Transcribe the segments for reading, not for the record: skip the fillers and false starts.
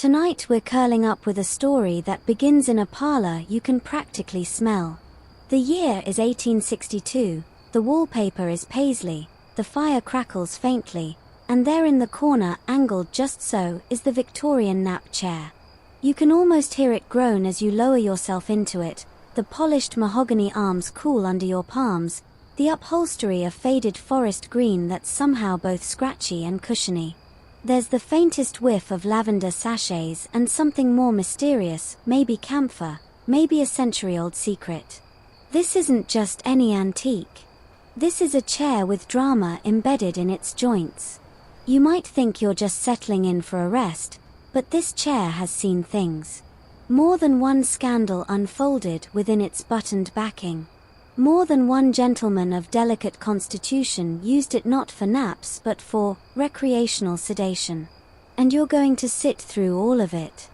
Tonight we're curling up with a story that begins in a parlor you can practically smell. The year is 1862, the wallpaper is paisley, the fire crackles faintly, and there in the corner, angled just so, is the Victorian nap chair. You can almost hear it groan as you lower yourself into it, the polished mahogany arms cool under your palms, the upholstery a faded forest green that's somehow both scratchy and cushiony. There's the faintest whiff of lavender sachets and something more mysterious, maybe camphor, maybe a century-old secret. This isn't just any antique. This is a chair with drama embedded in its joints. You might think you're just settling in for a rest, but this chair has seen things. More than one scandal unfolded within its buttoned backing. More than one gentleman of delicate constitution used it not for naps but for recreational sedation. And you're going to sit through all of it.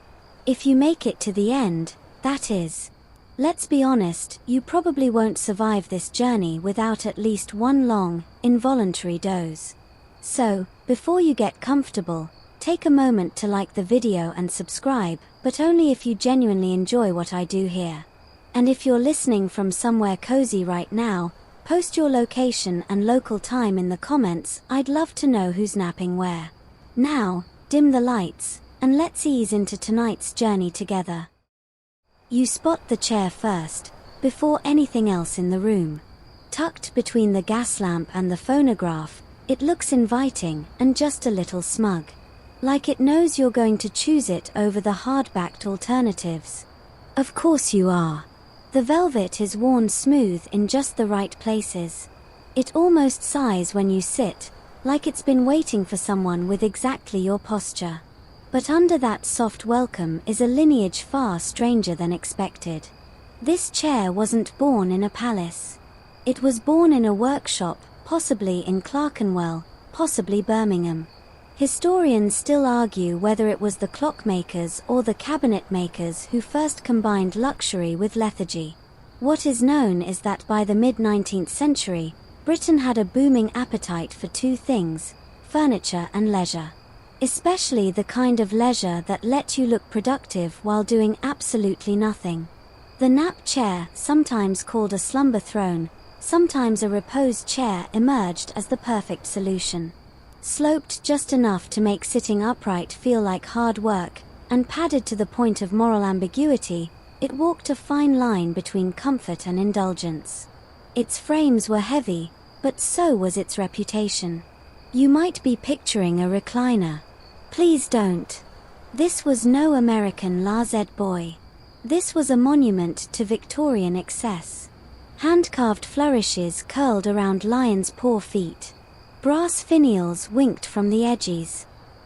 If you make it to the end, that is. Let's be honest, you probably won't survive this journey without at least one long, involuntary doze. So, before you get comfortable, take a moment to like the video and subscribe, but only if you genuinely enjoy what I do here. And if you're listening from somewhere cozy right now, post your location and local time in the comments. I'd love to know who's napping where. Now, dim the lights, and let's ease into tonight's journey together. You spot the chair first, before anything else in the room. Tucked between the gas lamp and the phonograph, it looks inviting and just a little smug. Like it knows you're going to choose it over the hard-backed alternatives. Of course you are. The velvet is worn smooth in just the right places. It almost sighs when you sit, like it's been waiting for someone with exactly your posture. But under that soft welcome is a lineage far stranger than expected. This chair wasn't born in a palace. It was born in a workshop, possibly in Clerkenwell, possibly Birmingham. Historians still argue whether it was the clockmakers or the cabinet makers who first combined luxury with lethargy. What is known is that by the mid-19th century, Britain had a booming appetite for two things: furniture and leisure. Especially the kind of leisure that let you look productive while doing absolutely nothing. The nap chair, sometimes called a slumber throne, sometimes a repose chair, emerged as the perfect solution. Sloped just enough to make sitting upright feel like hard work, and padded to the point of moral ambiguity, it walked a fine line between comfort and indulgence. Its frames were heavy, but so was its reputation. You might be picturing a recliner. Please don't. This was no American laissez boy. This was a monument to Victorian excess. Hand-carved flourishes curled around lions' paw feet. Brass finials winked from the edges.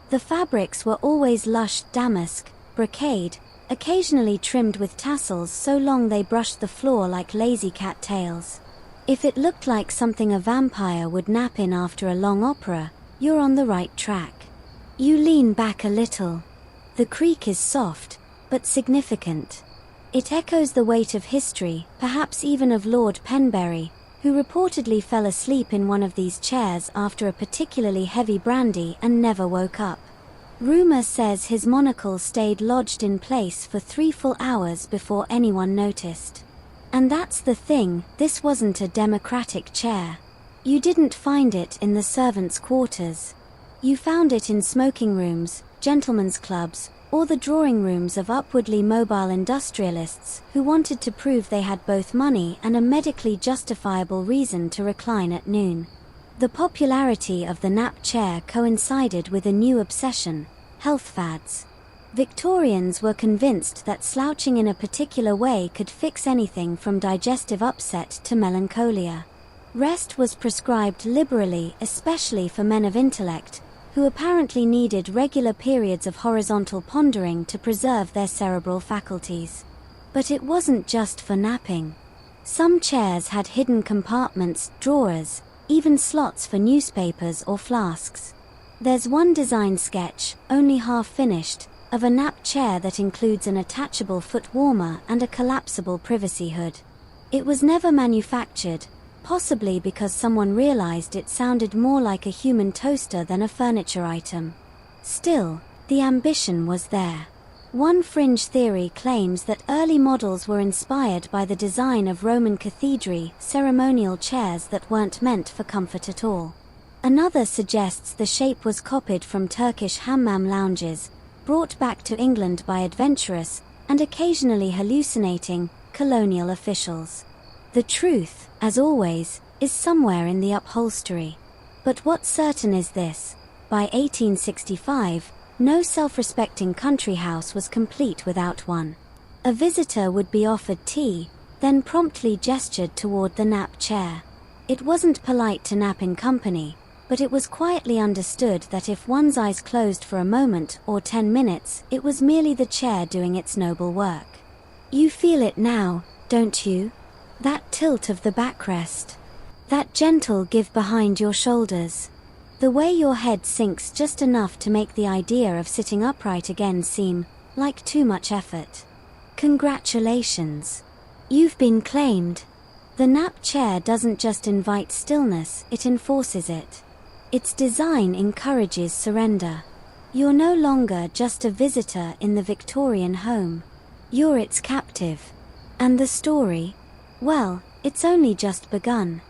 The fabrics were always lush damask, brocade, occasionally trimmed with tassels so long they brushed the floor like lazy cat tails. If it looked like something a vampire would nap in after a long opera, you're on the right track. You lean back a little. The creak is soft, but significant. It echoes the weight of history, perhaps even of Lord Penberry, who reportedly fell asleep in one of these chairs after a particularly heavy brandy and never woke up. Rumor says his monocle stayed lodged in place for 3 full hours before anyone noticed. And that's the thing, this wasn't a democratic chair. You didn't find it in the servants' quarters. You found it in smoking rooms, gentlemen's clubs, or the drawing rooms of upwardly mobile industrialists who wanted to prove they had both money and a medically justifiable reason to recline at noon. The popularity of the nap chair coincided with a new obsession: health fads. Victorians were convinced that slouching in a particular way could fix anything from digestive upset to melancholia. Rest was prescribed liberally, especially for men of intellect, who apparently needed regular periods of horizontal pondering to preserve their cerebral faculties. But it wasn't just for napping. Some chairs had hidden compartments, drawers, even slots for newspapers or flasks. There's one design sketch, only half finished, of a nap chair that includes an attachable foot warmer and a collapsible privacy hood. It was never manufactured, possibly because someone realized it sounded more like a human toaster than a furniture item. Still, The ambition was there. One fringe theory claims that early models were inspired by the design of Roman cathedral ceremonial chairs that weren't meant for comfort at all. Another suggests the shape was copied from Turkish hammam lounges, brought back to England by adventurous, and occasionally hallucinating, colonial officials. The truth, as always, is somewhere in the upholstery. But what's certain is this: by 1865, no self-respecting country house was complete without one. A visitor would be offered tea, then promptly gestured toward the nap chair. It wasn't polite to nap in company, but it was quietly understood that if one's eyes closed for a moment or 10 minutes, it was merely the chair doing its noble work. You feel it now, don't you? That tilt of the backrest. That gentle give behind your shoulders. The way your head sinks just enough to make the idea of sitting upright again seem like too much effort. Congratulations. You've been claimed. The nap chair doesn't just invite stillness, it enforces it. Its design encourages surrender. You're no longer just a visitor in the Victorian home. You're its captive. And the story? Well, it's only just begun.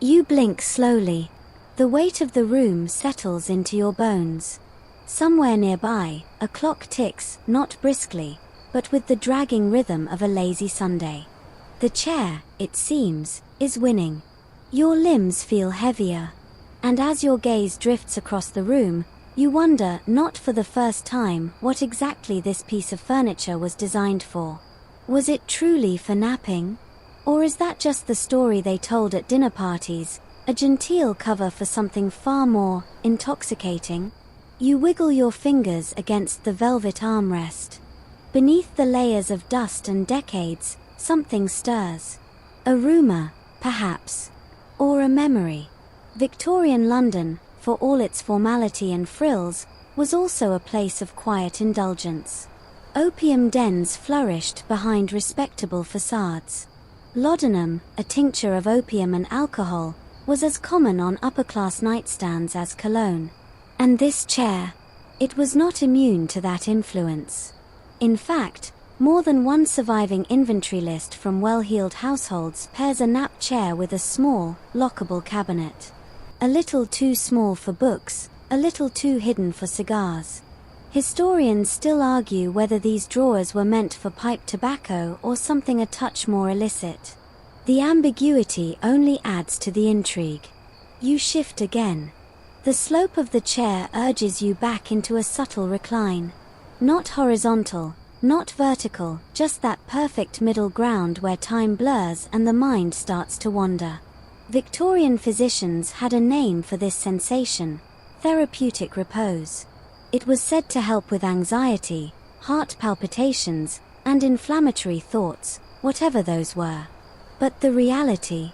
You blink slowly. The weight of the room settles into your bones. Somewhere nearby, a clock ticks, not briskly, but with the dragging rhythm of a lazy Sunday. The chair, it seems, is winning. Your limbs feel heavier. And as your gaze drifts across the room, you wonder, not for the first time, what exactly this piece of furniture was designed for. Was it truly for napping? Or is that just the story they told at dinner parties? A genteel cover for something far more intoxicating? You wiggle your fingers against the velvet armrest. Beneath the layers of dust and decades, something stirs. A rumor, perhaps. Or a memory. Victorian London, for all its formality and frills, was also a place of quiet indulgence. Opium dens flourished behind respectable facades. Laudanum, a tincture of opium and alcohol, was as common on upper-class nightstands as cologne. And this chair, it was not immune to that influence. In fact, more than one surviving inventory list from well-heeled households pairs a nap chair with a small, lockable cabinet. A little too small for books, a little too hidden for cigars. Historians still argue whether these drawers were meant for pipe tobacco or something a touch more illicit. The ambiguity only adds to the intrigue. You shift again. The slope of the chair urges you back into a subtle recline. Not horizontal, not vertical, just that perfect middle ground where time blurs and the mind starts to wander. Victorian physicians had a name for this sensation: therapeutic repose. It was said to help with anxiety, heart palpitations, and inflammatory thoughts, whatever those were. But the reality?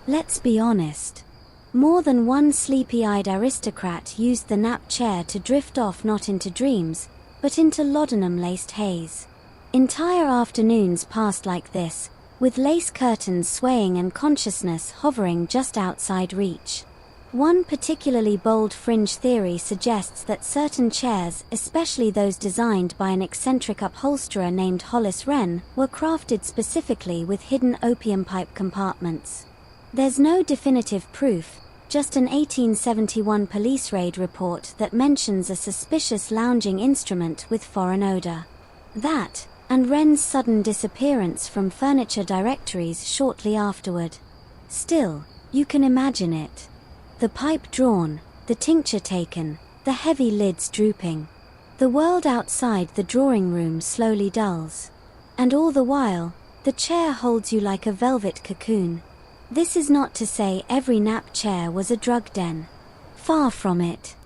Let's be honest. More than one sleepy-eyed aristocrat used the nap chair to drift off not into dreams, but into laudanum-laced haze. Entire afternoons passed like this, with lace curtains swaying and consciousness hovering just outside reach. One particularly bold fringe theory suggests that certain chairs, especially those designed by an eccentric upholsterer named Hollis Wren, were crafted specifically with hidden opium pipe compartments. There's no definitive proof, just an 1871 police raid report that mentions a suspicious lounging instrument with foreign odor. That, and Wren's sudden disappearance from furniture directories shortly afterward. Still, you can imagine it. The pipe drawn, the tincture taken, the heavy lids drooping. The world outside the drawing room slowly dulls. And all the while, the chair holds you like a velvet cocoon. This is not to say every nap chair was a drug den. Far from it.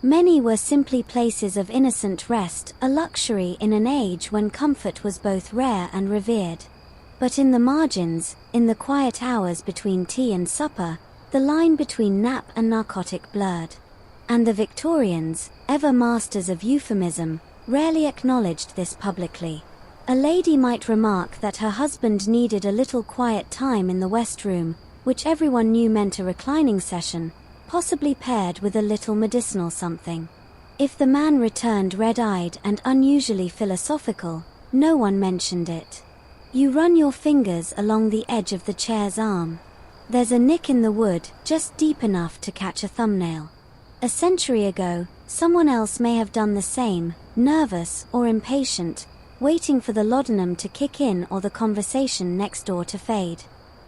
Many were simply places of innocent rest, a luxury in an age when comfort was both rare and revered. But in the margins, in the quiet hours between tea and supper, the line between nap and narcotic blurred. And the Victorians, ever masters of euphemism, rarely acknowledged this publicly. A lady might remark that her husband needed a little quiet time in the West Room, which everyone knew meant a reclining session, possibly paired with a little medicinal something. If the man returned red-eyed and unusually philosophical, no one mentioned it. You run your fingers along the edge of the chair's arm. There's a nick in the wood, just deep enough to catch a thumbnail. A century ago, someone else may have done the same, nervous or impatient, waiting for the laudanum to kick in or the conversation next door to fade.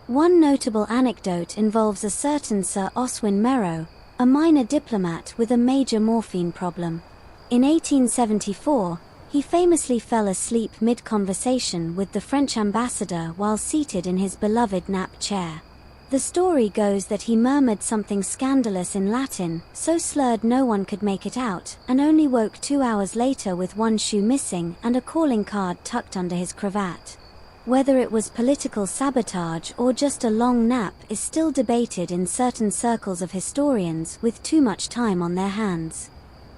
One notable anecdote involves a certain Sir Oswin Merrow, a minor diplomat with a major morphine problem. In 1874, he famously fell asleep mid-conversation with the French ambassador while seated in his beloved nap chair. The story goes that he murmured something scandalous in Latin, so slurred no one could make it out, and only woke 2 hours later with one shoe missing and a calling card tucked under his cravat. Whether it was political sabotage or just a long nap is still debated in certain circles of historians with too much time on their hands.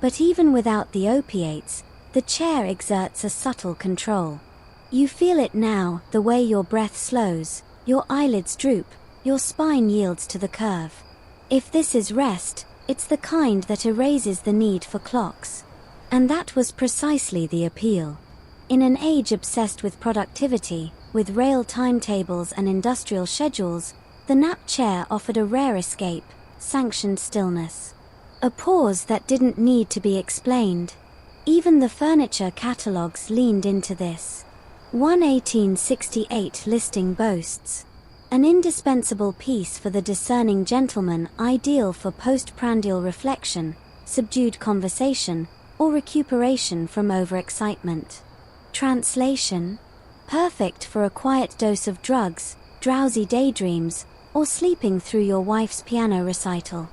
But even without the opiates, the chair exerts a subtle control. You feel it now, the way your breath slows, your eyelids droop, your spine yields to the curve. If this is rest, it's the kind that erases the need for clocks. And that was precisely the appeal. In an age obsessed with productivity, with rail timetables and industrial schedules, the nap chair offered a rare escape, sanctioned stillness. A pause that didn't need to be explained. Even the furniture catalogues leaned into this. One 1868 listing boasts, an indispensable piece for the discerning gentleman, ideal for postprandial reflection, subdued conversation, or recuperation from overexcitement. Translation: perfect for a quiet dose of drugs, drowsy daydreams, or sleeping through your wife's piano recital.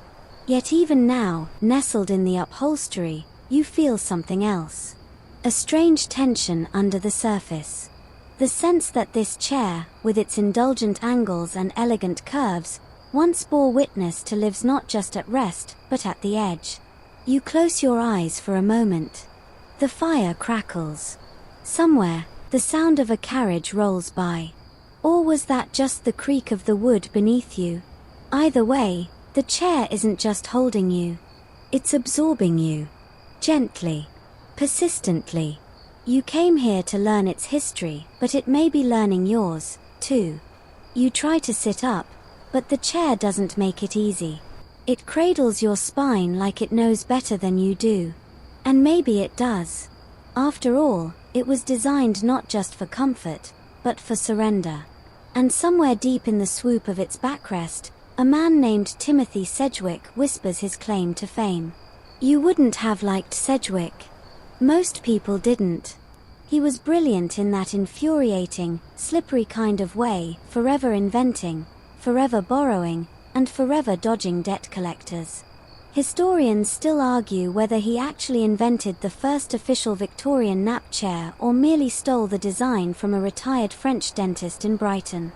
Yet even now, nestled in the upholstery, you feel something else. A strange tension under the surface. The sense that this chair, with its indulgent angles and elegant curves, once bore witness to lives not just at rest, but at the edge. You close your eyes for a moment. The fire crackles. Somewhere, the sound of a carriage rolls by. Or was that just the creak of the wood beneath you? Either way, the chair isn't just holding you. It's absorbing you. Gently. Persistently. You came here to learn its history, but it may be learning yours, too. You try to sit up, but the chair doesn't make it easy. It cradles your spine like it knows better than you do. And maybe it does. After all, it was designed not just for comfort, but for surrender. And somewhere deep in the swoop of its backrest, a man named Timothy Sedgwick whispers his claim to fame. You wouldn't have liked Sedgwick. Most people didn't. He was brilliant in that infuriating, slippery kind of way, forever inventing, forever borrowing, and forever dodging debt collectors. Historians still argue whether he actually invented the first official Victorian nap chair or merely stole the design from a retired French dentist in Brighton.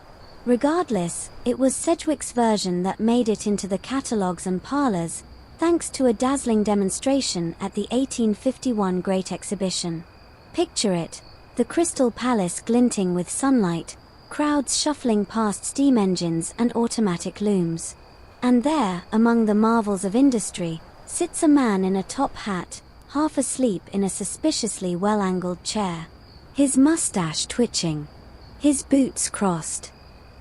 Regardless, it was Sedgwick's version that made it into the catalogues and parlors, thanks to a dazzling demonstration at the 1851 Great Exhibition. Picture it, the Crystal Palace glinting with sunlight, crowds shuffling past steam engines and automatic looms. And there, among the marvels of industry, sits a man in a top hat, half asleep in a suspiciously well-angled chair. His mustache twitching. His boots crossed.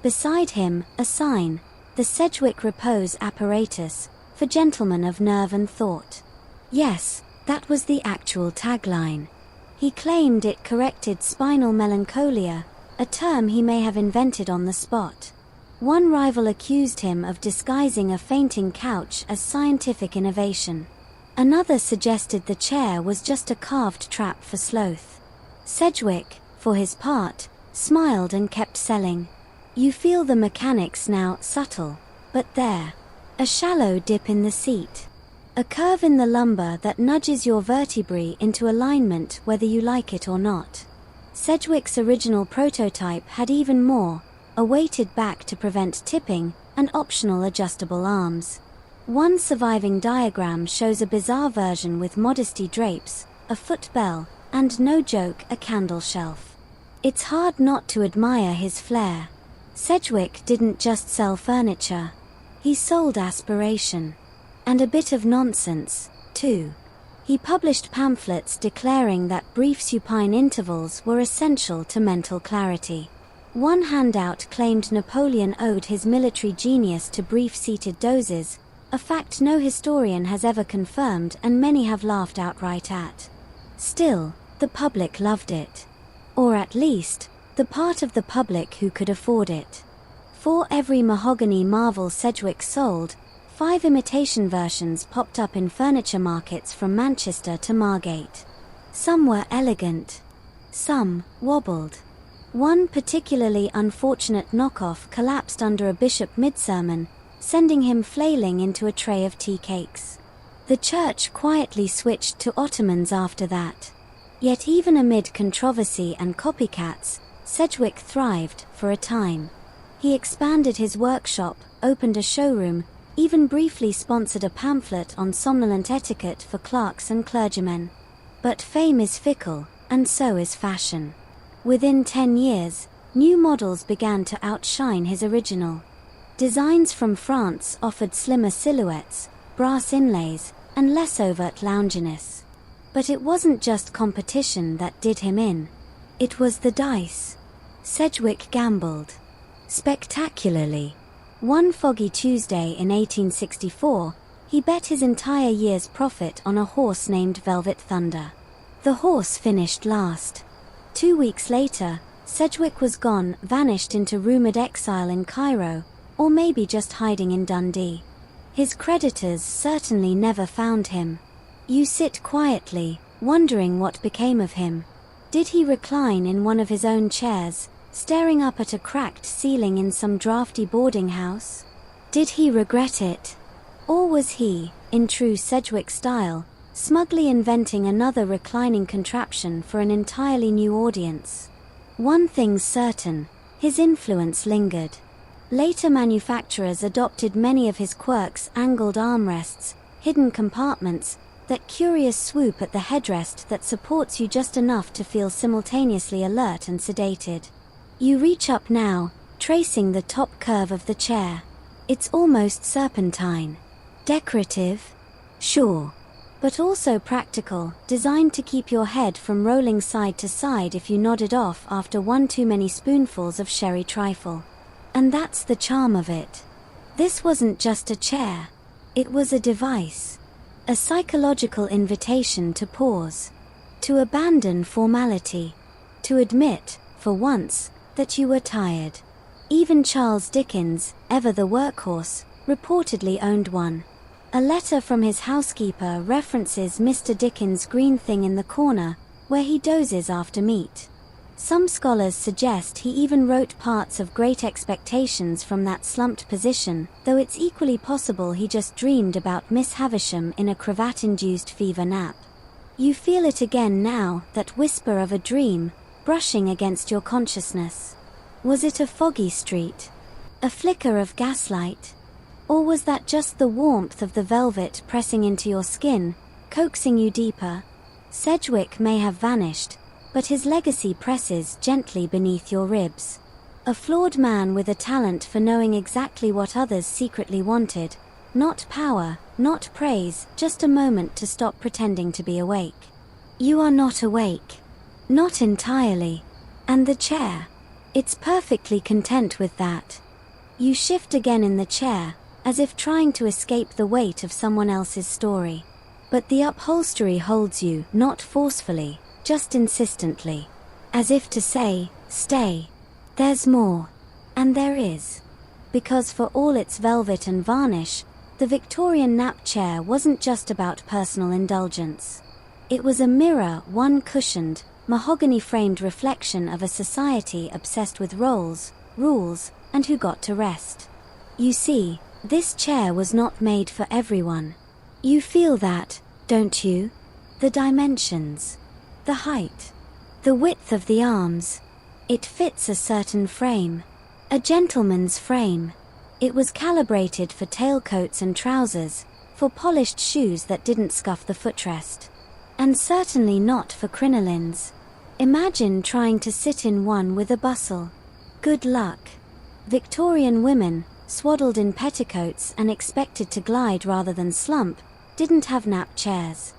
Beside him, a sign, the Sedgwick Repose apparatus, for gentlemen of nerve and thought. Yes, that was the actual tagline. He claimed it corrected spinal melancholia, a term he may have invented on the spot. One rival accused him of disguising a fainting couch as scientific innovation. Another suggested the chair was just a carved trap for sloth. Sedgwick, for his part, smiled and kept selling. You feel the mechanics now, subtle, but there. A shallow dip in the seat. A curve in the lumbar that nudges your vertebrae into alignment whether you like it or not. Sedgwick's original prototype had even more, a weighted back to prevent tipping, and optional adjustable arms. One surviving diagram shows a bizarre version with modesty drapes, a foot bell, and no joke, a candle shelf. It's hard not to admire his flair. Sedgwick didn't just sell furniture. He sold aspiration. And a bit of nonsense, too. He published pamphlets declaring that brief supine intervals were essential to mental clarity. One handout claimed Napoleon owed his military genius to brief-seated dozes, a fact no historian has ever confirmed and many have laughed outright at. Still, the public loved it. Or at least, the part of the public who could afford it. For every mahogany marvel Sedgwick sold, 5 imitation versions popped up in furniture markets from Manchester to Margate. Some were elegant. Some wobbled. One particularly unfortunate knockoff collapsed under a bishop mid-sermon, sending him flailing into a tray of tea cakes. The church quietly switched to Ottomans after that. Yet even amid controversy and copycats, Sedgwick thrived for a time. He expanded his workshop, opened a showroom, even briefly sponsored a pamphlet on somnolent etiquette for clerks and clergymen. But fame is fickle, and so is fashion. Within 10 years, new models began to outshine his original. Designs from France offered slimmer silhouettes, brass inlays, and less overt lounginess. But it wasn't just competition that did him in. It was the dice. Sedgwick gambled. Spectacularly. One foggy Tuesday in 1864, he bet his entire year's profit on a horse named Velvet Thunder. The horse finished last. 2 weeks later, Sedgwick was gone, vanished into rumored exile in Cairo, or maybe just hiding in Dundee. His creditors certainly never found him. You sit quietly, wondering what became of him. Did he recline in one of his own chairs, staring up at a cracked ceiling in some drafty boarding house? Did he regret it? Or was he, in true Sedgwick style, smugly inventing another reclining contraption for an entirely new audience? One thing's certain, his influence lingered. Later manufacturers adopted many of his quirks: angled armrests, hidden compartments, that curious swoop at the headrest that supports you just enough to feel simultaneously alert and sedated. You reach up now, tracing the top curve of the chair. It's almost serpentine. Decorative? Sure. But also practical, designed to keep your head from rolling side to side if you nodded off after one too many spoonfuls of sherry trifle. And that's the charm of it. This wasn't just a chair. It was a device. A psychological invitation to pause. To abandon formality. To admit, for once, that you were tired. Even Charles Dickens, ever the workhorse, reportedly owned one. A letter from his housekeeper references Mr. Dickens' green thing in the corner, where he dozes after meat. Some scholars suggest he even wrote parts of Great Expectations from that slumped position, though it's equally possible he just dreamed about Miss Havisham in a cravat-induced fever nap. You feel it again now, that whisper of a dream, brushing against your consciousness. Was it a foggy street? A flicker of gaslight? Or was that just the warmth of the velvet pressing into your skin, coaxing you deeper? Sedgwick may have vanished, but his legacy presses gently beneath your ribs. A flawed man with a talent for knowing exactly what others secretly wanted. Not power, not praise, just a moment to stop pretending to be awake. You are not awake. Not entirely. And the chair. It's perfectly content with that. You shift again in the chair, as if trying to escape the weight of someone else's story. But the upholstery holds you, not forcefully, just insistently. As if to say, stay. There's more. And there is. Because for all its velvet and varnish, the Victorian nap chair wasn't just about personal indulgence. It was a mirror, one cushioned, mahogany-framed reflection of a society obsessed with roles, rules, and who got to rest. You see, this chair was not made for everyone. You feel that, don't you? The dimensions. The height. The width of the arms. It fits a certain frame. A gentleman's frame. It was calibrated for tailcoats and trousers, for polished shoes that didn't scuff the footrest. And certainly not for crinolines. Imagine trying to sit in one with a bustle. Good luck. Victorian women, swaddled in petticoats and expected to glide rather than slump, didn't have nap chairs.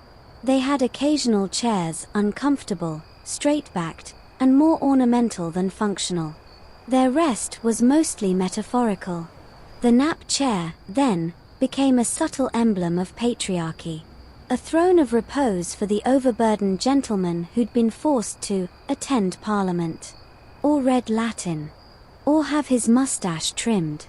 They had occasional chairs, uncomfortable, straight-backed, and more ornamental than functional. Their rest was mostly metaphorical. The nap chair, then, became a subtle emblem of patriarchy. A throne of repose for the overburdened gentleman who'd been forced to attend Parliament, or read Latin, or have his mustache trimmed.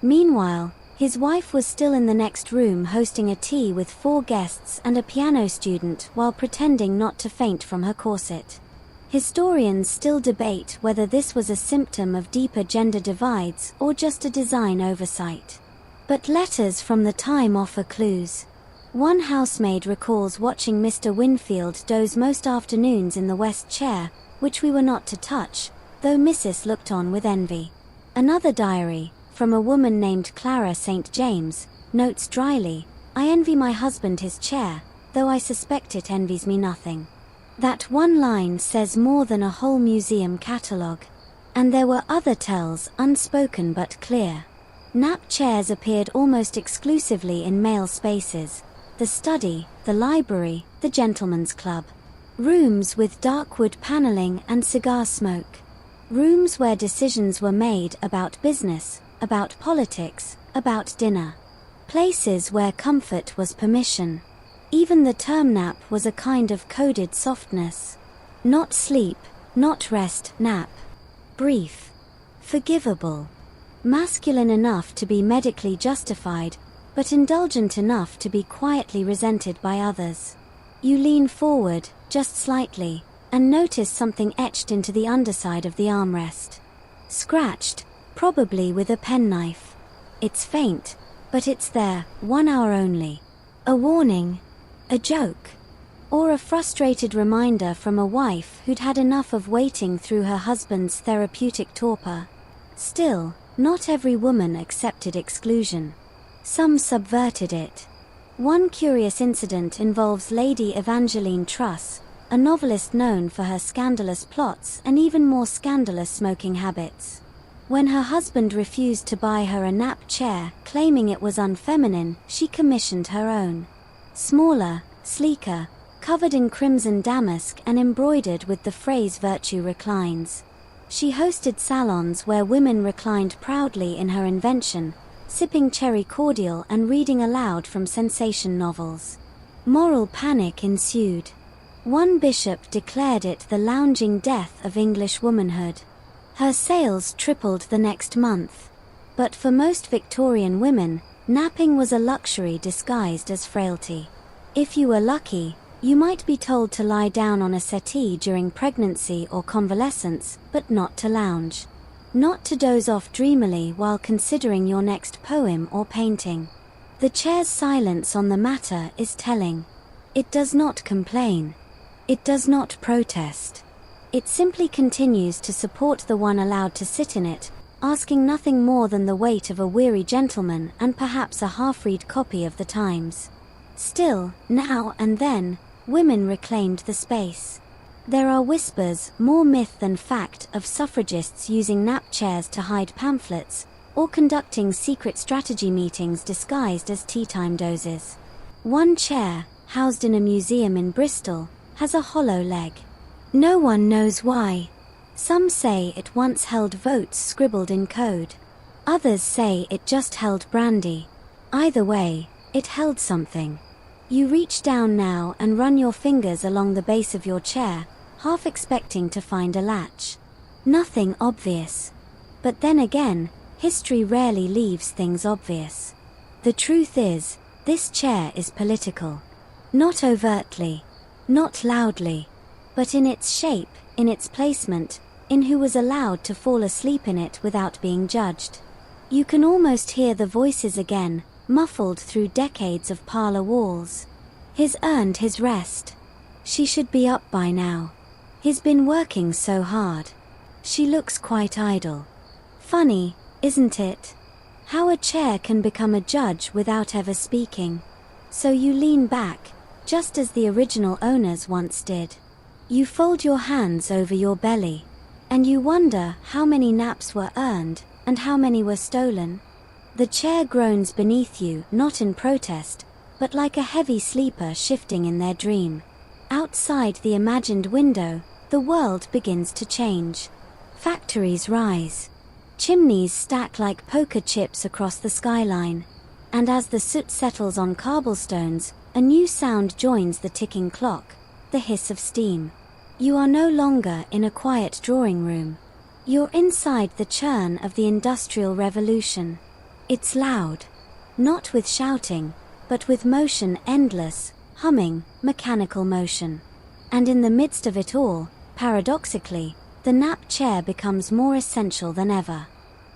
Meanwhile, his wife was still in the next room hosting a tea with 4 guests and a piano student while pretending not to faint from her corset. Historians still debate whether this was a symptom of deeper gender divides or just a design oversight. But letters from the time offer clues. One housemaid recalls watching Mr. Winfield doze most afternoons in the west chair, which we were not to touch, though Mrs. looked on with envy. Another diary, from a woman named Clara St. James, notes dryly, "I envy my husband his chair, though I suspect it envies me nothing." That one line says more than a whole museum catalogue. And there were other tells, unspoken but clear. Nap chairs appeared almost exclusively in male spaces: the study, the library, the gentleman's club. Rooms with dark wood paneling and cigar smoke. Rooms where decisions were made about business, about politics, about dinner. Places where comfort was permission. Even the term nap was a kind of coded softness. Not sleep, not rest, nap. Brief. Forgivable. Masculine enough to be medically justified, but indulgent enough to be quietly resented by others. You lean forward, just slightly, and notice something etched into the underside of the armrest. Scratched, probably with a penknife. It's faint, but it's there, 1 hour only. A warning, a joke, or a frustrated reminder from a wife who'd had enough of waiting through her husband's therapeutic torpor. Still, not every woman accepted exclusion. Some subverted it. One curious incident involves Lady Evangeline Truss, a novelist known for her scandalous plots and even more scandalous smoking habits. When her husband refused to buy her a nap chair, claiming it was unfeminine, she commissioned her own. Smaller, sleeker, covered in crimson damask and embroidered with the phrase "Virtue reclines." She hosted salons where women reclined proudly in her invention, sipping cherry cordial and reading aloud from sensation novels. Moral panic ensued. One bishop declared it the lounging death of English womanhood. Her sales tripled the next month. But for most Victorian women, napping was a luxury disguised as frailty. If you were lucky, you might be told to lie down on a settee during pregnancy or convalescence, but not to lounge. Not to doze off dreamily while considering your next poem or painting. The chair's silence on the matter is telling. It does not complain. It does not protest. It simply continues to support the one allowed to sit in it, asking nothing more than the weight of a weary gentleman and perhaps a half-read copy of the Times. Still, now and then, women reclaimed the space. There are whispers, more myth than fact, of suffragists using nap chairs to hide pamphlets, or conducting secret strategy meetings disguised as tea-time dozes. One chair, housed in a museum in Bristol, has a hollow leg. No one knows why. Some say it once held votes scribbled in code. Others say it just held brandy. Either way, it held something. You reach down now and run your fingers along the base of your chair, half expecting to find a latch. Nothing obvious. But then again, history rarely leaves things obvious. The truth is, this chair is political. Not overtly, not loudly, but in its shape, in its placement, in who was allowed to fall asleep in it without being judged. You can almost hear the voices again, muffled through decades of parlor walls. He's earned his rest. She should be up by now. He's been working so hard. She looks quite idle. Funny, isn't it? How a chair can become a judge without ever speaking. So you lean back, just as the original owners once did. You fold your hands over your belly, and you wonder how many naps were earned, and how many were stolen. The chair groans beneath you, not in protest, but like a heavy sleeper shifting in their dream. Outside the imagined window, the world begins to change. Factories rise. Chimneys stack like poker chips across the skyline. And as the soot settles on cobblestones, a new sound joins the ticking clock, the hiss of steam. You are no longer in a quiet drawing room. You're inside the churn of the Industrial Revolution. It's loud. Not with shouting, but with motion, endless, humming, mechanical motion. And in the midst of it all, paradoxically, the nap chair becomes more essential than ever.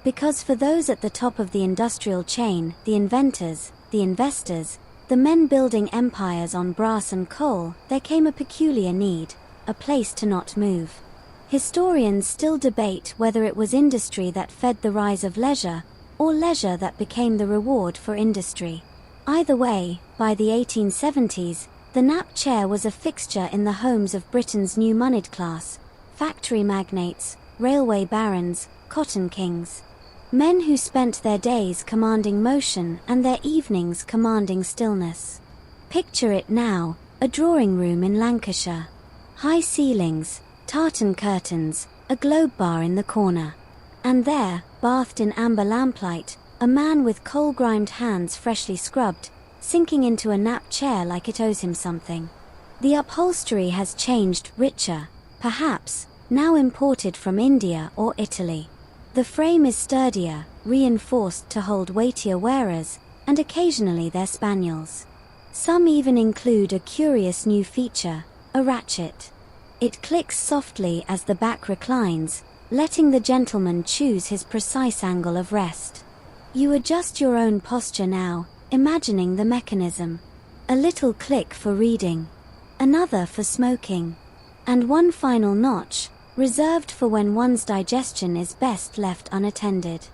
Because for those at the top of the industrial chain, the inventors, the investors, the men building empires on brass and coal, there came a peculiar need, a place to not move. Historians still debate whether it was industry that fed the rise of leisure, or leisure that became the reward for industry. Either way, by the 1870s, the nap chair was a fixture in the homes of Britain's new moneyed class, factory magnates, railway barons, cotton kings. Men who spent their days commanding motion and their evenings commanding stillness. Picture it now, a drawing room in Lancashire. High ceilings, tartan curtains, a globe bar in the corner. And there, bathed in amber lamplight, a man with coal-grimed hands freshly scrubbed, sinking into a nap chair like it owes him something. The upholstery has changed, richer, perhaps, now imported from India or Italy. The frame is sturdier, reinforced to hold weightier wearers, and occasionally their spaniels. Some even include a curious new feature, a ratchet. It clicks softly as the back reclines, letting the gentleman choose his precise angle of rest. You adjust your own posture now, imagining the mechanism. A little click for reading, another for smoking, and one final notch, reserved for when one's digestion is best left unattended.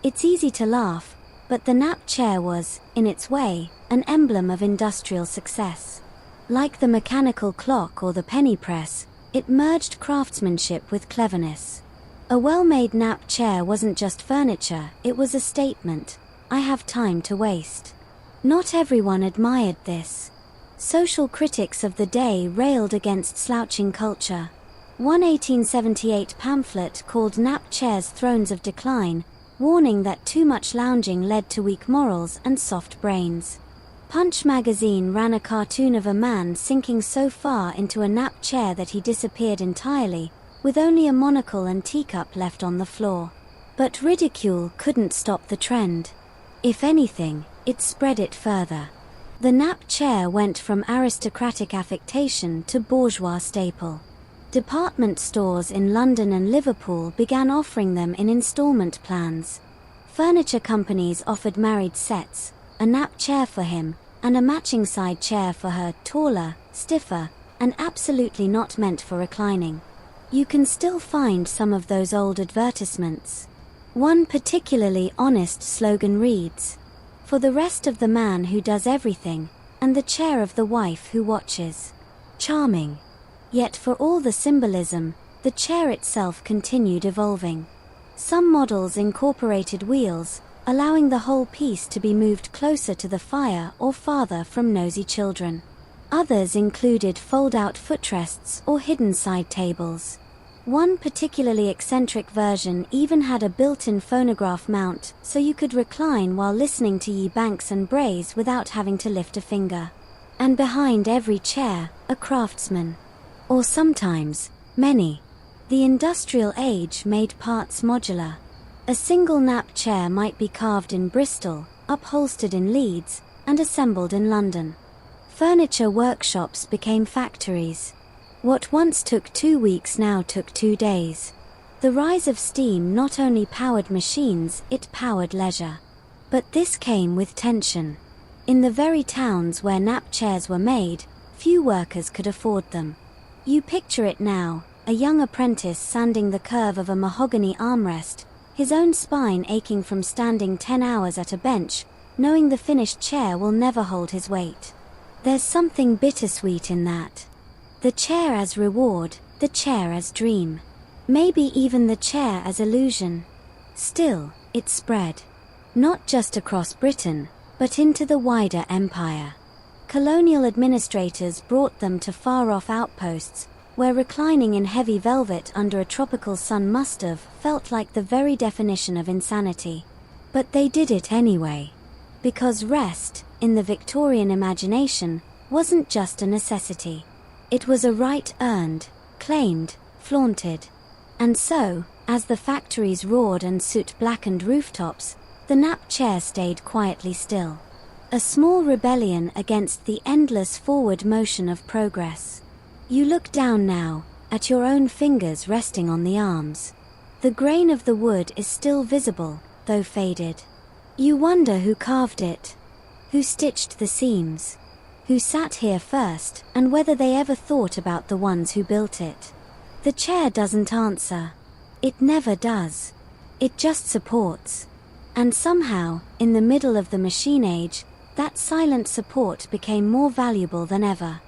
It's easy to laugh, but the nap chair was, in its way, an emblem of industrial success. Like the mechanical clock or the penny press, it merged craftsmanship with cleverness. A well-made nap chair wasn't just furniture, it was a statement. I have time to waste. Not everyone admired this. Social critics of the day railed against slouching culture. One 1878 pamphlet called Nap Chairs Thrones of Decline, warning that too much lounging led to weak morals and soft brains. Punch magazine ran a cartoon of a man sinking so far into a nap chair that he disappeared entirely, with only a monocle and teacup left on the floor. But ridicule couldn't stop the trend. If anything, it spread it further. The nap chair went from aristocratic affectation to bourgeois staple. Department stores in London and Liverpool began offering them in installment plans. Furniture companies offered married sets, a nap chair for him, and a matching side chair for her, taller, stiffer, and absolutely not meant for reclining. You can still find some of those old advertisements. One particularly honest slogan reads, "For the rest of the man who does everything, and the chair of the wife who watches." Charming. Yet for all the symbolism, the chair itself continued evolving. Some models incorporated wheels, allowing the whole piece to be moved closer to the fire or farther from nosy children. Others included fold-out footrests or hidden side tables. One particularly eccentric version even had a built-in phonograph mount, so you could recline while listening to Ye Banks and Brays without having to lift a finger. And behind every chair, a craftsman. Or sometimes, many. The industrial age made parts modular. A single nap chair might be carved in Bristol, upholstered in Leeds, and assembled in London. Furniture workshops became factories. What once took 2 weeks now took 2 days. The rise of steam not only powered machines, it powered leisure. But this came with tension. In the very towns where nap chairs were made, few workers could afford them. You picture it now, a young apprentice sanding the curve of a mahogany armrest, his own spine aching from standing 10 hours at a bench, knowing the finished chair will never hold his weight. There's something bittersweet in that. The chair as reward, the chair as dream. Maybe even the chair as illusion. Still, it spread. Not just across Britain, but into the wider empire. Colonial administrators brought them to far-off outposts, where reclining in heavy velvet under a tropical sun must have felt like the very definition of insanity. But they did it anyway. Because rest, in the Victorian imagination, wasn't just a necessity. It was a right earned, claimed, flaunted. And so, as the factories roared and soot-blackened rooftops, the nap chair stayed quietly still. A small rebellion against the endless forward motion of progress. You look down now, at your own fingers resting on the arms. The grain of the wood is still visible, though faded. You wonder who carved it, who stitched the seams, who sat here first, and whether they ever thought about the ones who built it. The chair doesn't answer. It never does. It just supports. And somehow, in the middle of the machine age, that silent support became more valuable than ever.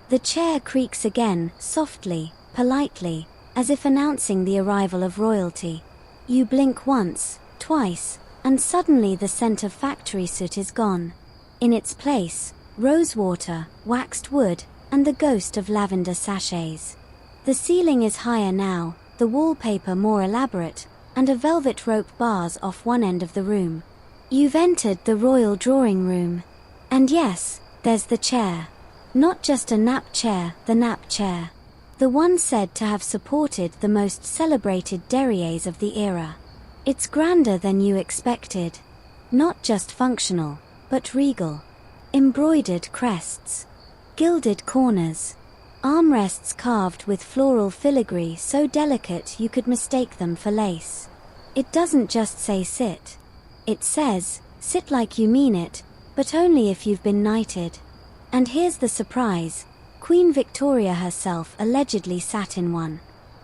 The chair creaks again, softly, politely, as if announcing the arrival of royalty. You blink once, twice, and suddenly the scent of factory soot is gone. In its place, rosewater, waxed wood, and the ghost of lavender sachets. The ceiling is higher now, the wallpaper more elaborate, and a velvet rope bars off one end of the room. You've entered the royal drawing room. And yes, there's the chair. Not just a nap chair, the nap chair. The one said to have supported the most celebrated derriers of the era. It's grander than you expected. Not just functional, but regal. Embroidered crests. Gilded corners. Armrests carved with floral filigree so delicate you could mistake them for lace. It doesn't just say sit. It says, sit like you mean it, but only if you've been knighted. And here's the surprise. Queen Victoria herself allegedly sat in one.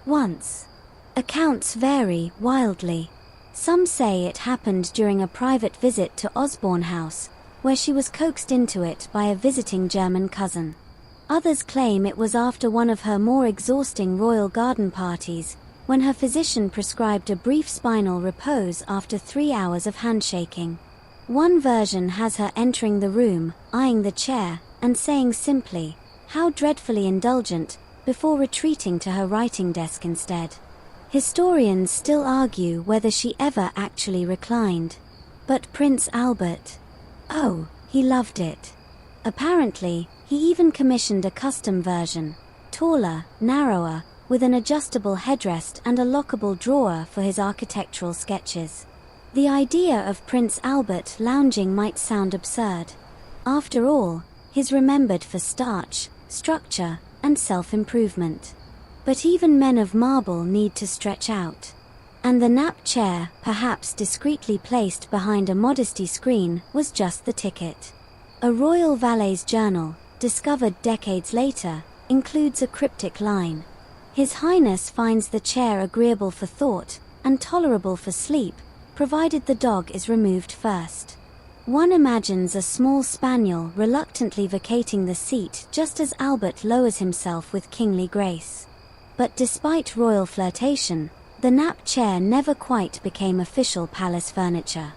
Once. Accounts vary wildly. Some say it happened during a private visit to Osborne House, where she was coaxed into it by a visiting German cousin. Others claim it was after one of her more exhausting royal garden parties, when her physician prescribed a brief spinal repose after 3 hours of handshaking. One version has her entering the room, eyeing the chair, and saying simply, "How dreadfully indulgent," before retreating to her writing desk instead. Historians still argue whether she ever actually reclined. But Prince Albert? Oh, he loved it. Apparently, he even commissioned a custom version, taller, narrower, with an adjustable headrest and a lockable drawer for his architectural sketches. The idea of Prince Albert lounging might sound absurd. After all, he's remembered for starch, structure, and self-improvement. But even men of marble need to stretch out. And the nap chair, perhaps discreetly placed behind a modesty screen, was just the ticket. A royal valet's journal, discovered decades later, includes a cryptic line. His Highness finds the chair agreeable for thought, and tolerable for sleep, provided the dog is removed first. One imagines a small spaniel reluctantly vacating the seat just as Albert lowers himself with kingly grace. But despite royal flirtation, the nap chair never quite became official palace furniture.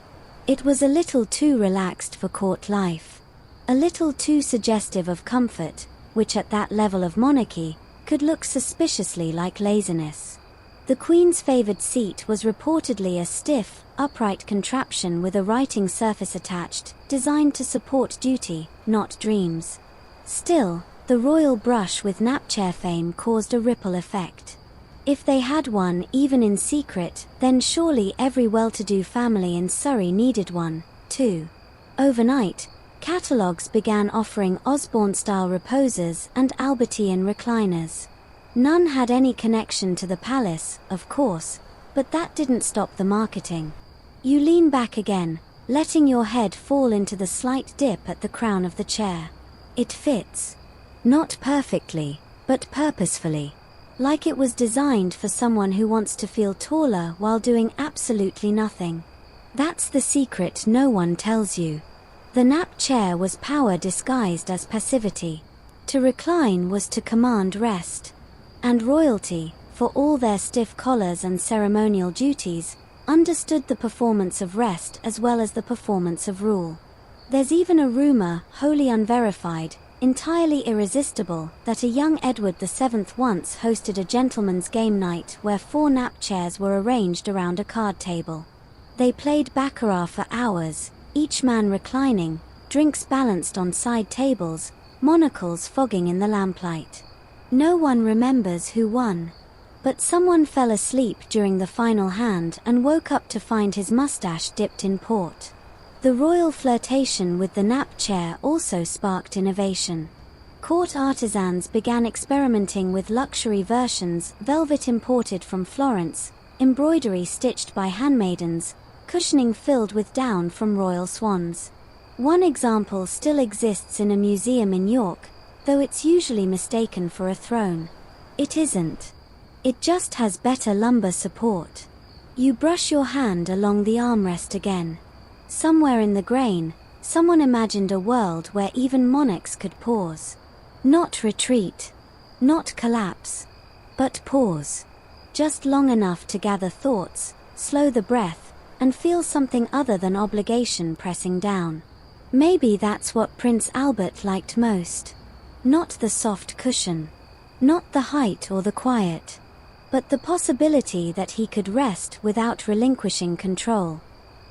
It was a little too relaxed for court life. A little too suggestive of comfort, which at that level of monarchy, could look suspiciously like laziness. The Queen's favoured seat was reportedly a stiff, upright contraption with a writing surface attached, designed to support duty, not dreams. Still, the royal brush with napchair fame caused a ripple effect. If they had one even in secret, then surely every well-to-do family in Surrey needed one, too. Overnight, catalogues began offering Osborne-style reposes and Albertian recliners. None had any connection to the palace, of course, but that didn't stop the marketing. You lean back again, letting your head fall into the slight dip at the crown of the chair. It fits. Not perfectly, but purposefully. Like it was designed for someone who wants to feel taller while doing absolutely nothing. That's the secret no one tells you. The nap chair was power disguised as passivity. To recline was to command rest. And royalty, for all their stiff collars and ceremonial duties, understood the performance of rest as well as the performance of rule. There's even a rumor, wholly unverified, entirely irresistible, that a young Edward VII once hosted a gentleman's game night where 4 nap chairs were arranged around a card table. They played baccarat for hours, each man reclining, drinks balanced on side tables, monocles fogging in the lamplight. No one remembers who won. But someone fell asleep during the final hand and woke up to find his mustache dipped in port. The royal flirtation with the nap chair also sparked innovation. Court artisans began experimenting with luxury versions, velvet imported from Florence, embroidery stitched by handmaidens, cushioning filled with down from royal swans. One example still exists in a museum in York, though it's usually mistaken for a throne. It isn't. It just has better lumbar support. You brush your hand along the armrest again. Somewhere in the grain, someone imagined a world where even monarchs could pause. Not retreat, not collapse, but pause. Just long enough to gather thoughts, slow the breath, and feel something other than obligation pressing down. Maybe that's what Prince Albert liked most. Not the soft cushion, not the height or the quiet, but the possibility that he could rest without relinquishing control.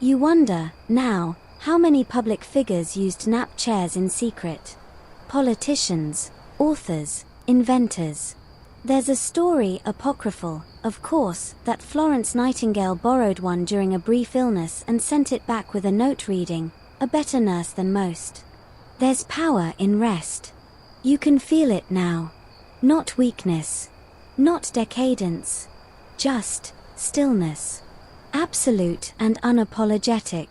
You wonder, now, how many public figures used nap chairs in secret? Politicians, authors, inventors. There's a story, apocryphal, of course, that Florence Nightingale borrowed one during a brief illness and sent it back with a note reading, "A better nurse than most." There's power in rest. You can feel it now. Not weakness. Not decadence. Just stillness. Absolute and unapologetic.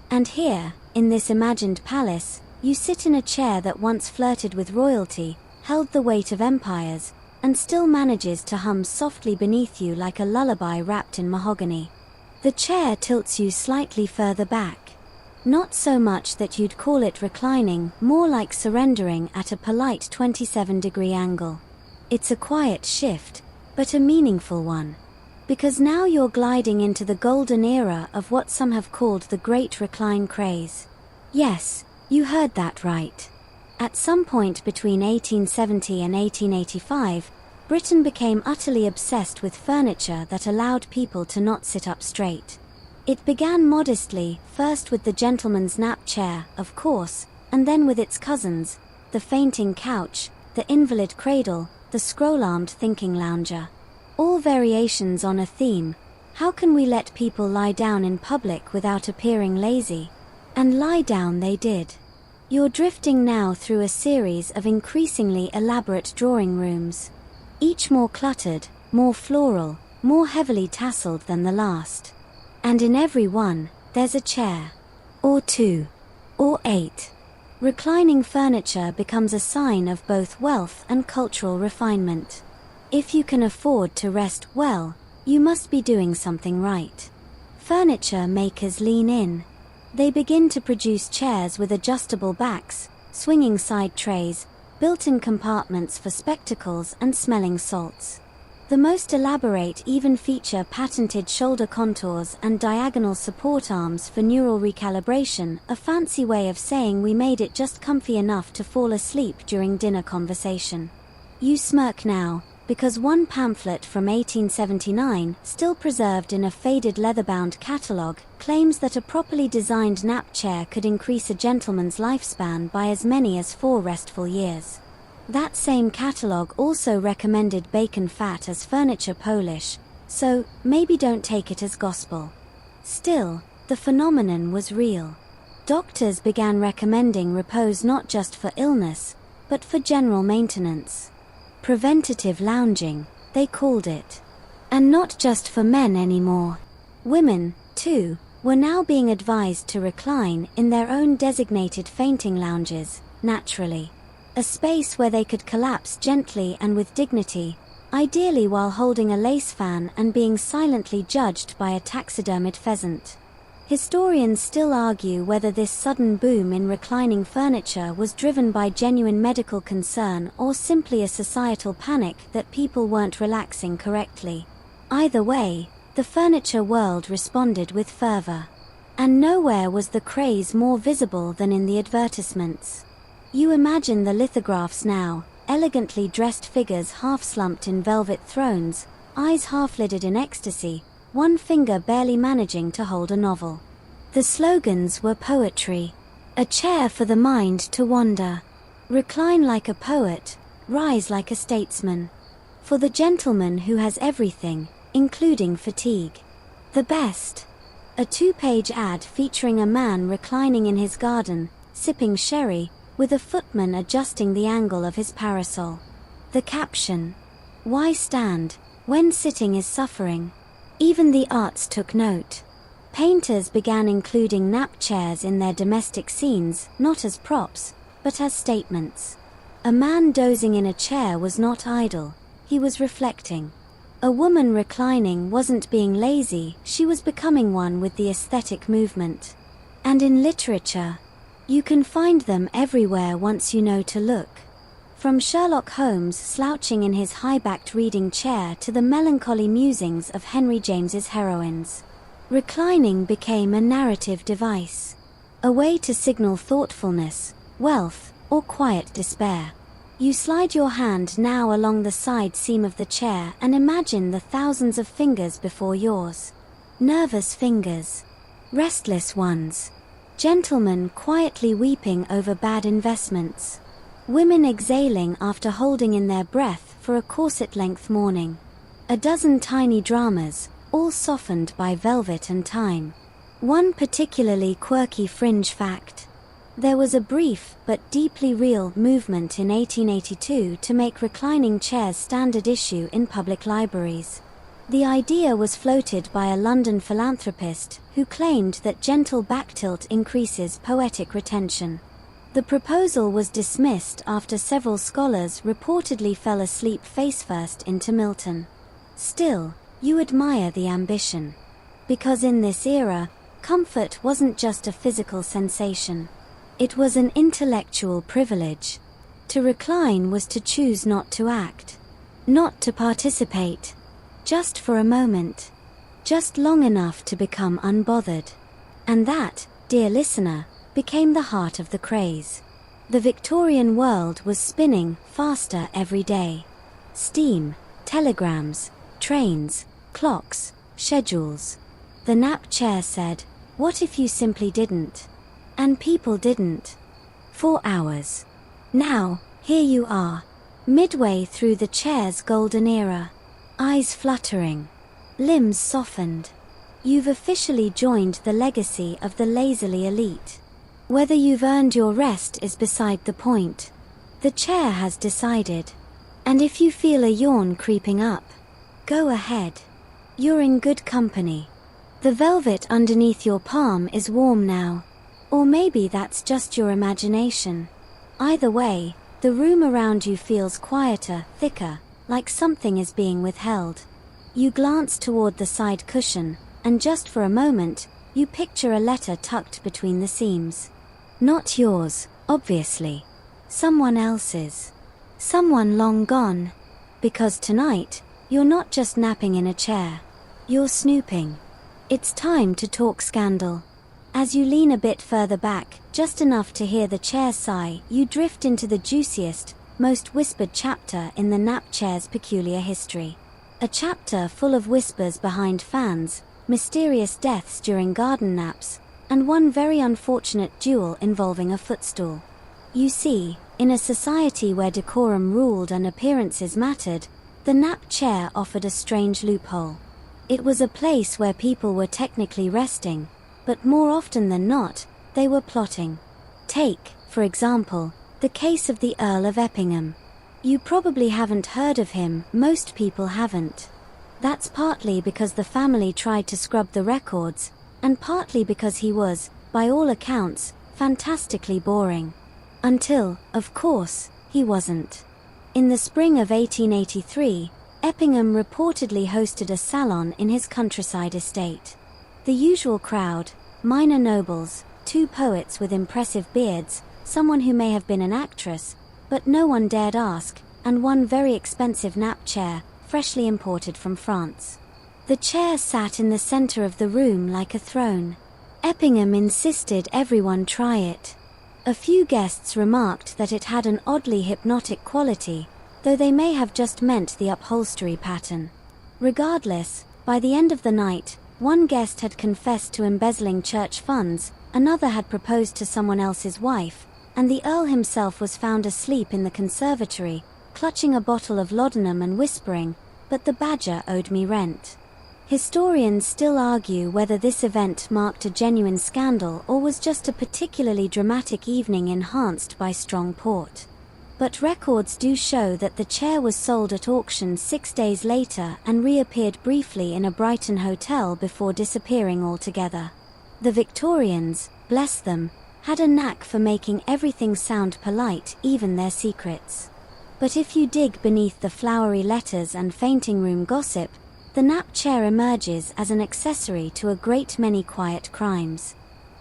And here, in this imagined palace, you sit in a chair that once flirted with royalty, held the weight of empires, and still manages to hum softly beneath you like a lullaby wrapped in mahogany. The chair tilts you slightly further back. Not so much that you'd call it reclining, more like surrendering at a polite 27-degree angle. It's a quiet shift, but a meaningful one. Because now you're gliding into the golden era of what some have called the Great Recline craze. Yes, you heard that right. At some point between 1870 and 1885, Britain became utterly obsessed with furniture that allowed people to not sit up straight. It began modestly, first with the gentleman's nap chair, of course, and then with its cousins, the fainting couch, the invalid cradle, the scroll-armed thinking lounger. All variations on a theme. How can we let people lie down in public without appearing lazy? And lie down they did. You're drifting now through a series of increasingly elaborate drawing rooms. Each more cluttered, more floral, more heavily tasseled than the last. And in every one, there's a chair. Or 2. Or 8. Reclining furniture becomes a sign of both wealth and cultural refinement. If you can afford to rest well, you must be doing something right. Furniture makers lean in. They begin to produce chairs with adjustable backs, swinging side trays, built-in compartments for spectacles and smelling salts. The most elaborate even feature patented shoulder contours and diagonal support arms for neural recalibration, a fancy way of saying we made it just comfy enough to fall asleep during dinner conversation. You smirk now, because one pamphlet from 1879, still preserved in a faded leather-bound catalogue, claims that a properly designed nap chair could increase a gentleman's lifespan by as many as 4 restful years. That same catalogue also recommended bacon fat as furniture polish, so maybe don't take it as gospel. Still, the phenomenon was real. Doctors began recommending repose not just for illness, but for general maintenance. Preventative lounging, they called it. And not just for men anymore. Women, too, were now being advised to recline in their own designated fainting lounges, naturally. A space where they could collapse gently and with dignity, ideally while holding a lace fan and being silently judged by a taxidermied pheasant. Historians still argue whether this sudden boom in reclining furniture was driven by genuine medical concern or simply a societal panic that people weren't relaxing correctly. Either way, the furniture world responded with fervor. And nowhere was the craze more visible than in the advertisements. You imagine the lithographs now, elegantly dressed figures half-slumped in velvet thrones, eyes half-lidded in ecstasy, one finger barely managing to hold a novel. The slogans were poetry. A chair for the mind to wander. Recline like a poet, rise like a statesman. For the gentleman who has everything, including fatigue. The best. A 2-page ad featuring a man reclining in his garden, sipping sherry, with a footman adjusting the angle of his parasol. The caption: "Why stand, when sitting is suffering?" Even the arts took note. Painters began including nap chairs in their domestic scenes, not as props, but as statements. A man dozing in a chair was not idle, he was reflecting. A woman reclining wasn't being lazy, she was becoming one with the aesthetic movement. And in literature, you can find them everywhere once you know to look. From Sherlock Holmes slouching in his high-backed reading chair to the melancholy musings of Henry James's heroines. Reclining became a narrative device. A way to signal thoughtfulness, wealth, or quiet despair. You slide your hand now along the side seam of the chair and imagine the thousands of fingers before yours. Nervous fingers. Restless ones. Gentlemen quietly weeping over bad investments. Women exhaling after holding in their breath for a corset-length morning. A dozen tiny dramas, all softened by velvet and time. One particularly quirky fringe fact. There was a brief but deeply real movement in 1882 to make reclining chairs standard issue in public libraries. The idea was floated by a London philanthropist who claimed that gentle backtilt increases poetic retention. The proposal was dismissed after several scholars reportedly fell asleep face-first into Milton. Still, you admire the ambition. Because in this era, comfort wasn't just a physical sensation. It was an intellectual privilege. To recline was to choose not to act. Not to participate. Just for a moment. Just long enough to become unbothered. And that, dear listener, became the heart of the craze. The Victorian world was spinning faster every day. Steam, telegrams, trains, clocks, schedules. The nap chair said, "What if you simply didn't?" And people didn't. 4 hours. Now, here you are, midway through the chair's golden era. Eyes fluttering. Limbs softened. You've officially joined the legacy of the lazily elite. Whether you've earned your rest is beside the point. The chair has decided. And if you feel a yawn creeping up, go ahead. You're in good company. The velvet underneath your palm is warm now. Or maybe that's just your imagination. Either way, the room around you feels quieter, thicker, like something is being withheld. You glance toward the side cushion, and just for a moment, you picture a letter tucked between the seams. Not yours, obviously. Someone else's. Someone long gone. Because tonight, you're not just napping in a chair. You're snooping. It's time to talk scandal. As you lean a bit further back, just enough to hear the chair sigh, you drift into the juiciest, most whispered chapter in the nap chair's peculiar history. A chapter full of whispers behind fans, mysterious deaths during garden naps, and one very unfortunate duel involving a footstool. You see, in a society where decorum ruled and appearances mattered, the nap chair offered a strange loophole. It was a place where people were technically resting, but more often than not, they were plotting. Take, for example, the case of the Earl of Effingham. You probably haven't heard of him, most people haven't. That's partly because the family tried to scrub the records, and partly because he was, by all accounts, fantastically boring. Until, of course, he wasn't. In the spring of 1883, Effingham reportedly hosted a salon in his countryside estate. The usual crowd, minor nobles, 2 poets with impressive beards, someone who may have been an actress, but no one dared ask, and one very expensive nap chair, freshly imported from France. The chair sat in the center of the room like a throne. Eppingham insisted everyone try it. A few guests remarked that it had an oddly hypnotic quality, though they may have just meant the upholstery pattern. Regardless, by the end of the night, one guest had confessed to embezzling church funds, another had proposed to someone else's wife, and the Earl himself was found asleep in the conservatory, clutching a bottle of laudanum and whispering, "But the badger owed me rent." Historians still argue whether this event marked a genuine scandal or was just a particularly dramatic evening enhanced by strong port. But records do show that the chair was sold at auction 6 days later and reappeared briefly in a Brighton hotel before disappearing altogether. The Victorians, bless them, had a knack for making everything sound polite, even their secrets. But if you dig beneath the flowery letters and fainting room gossip, the nap chair emerges as an accessory to a great many quiet crimes.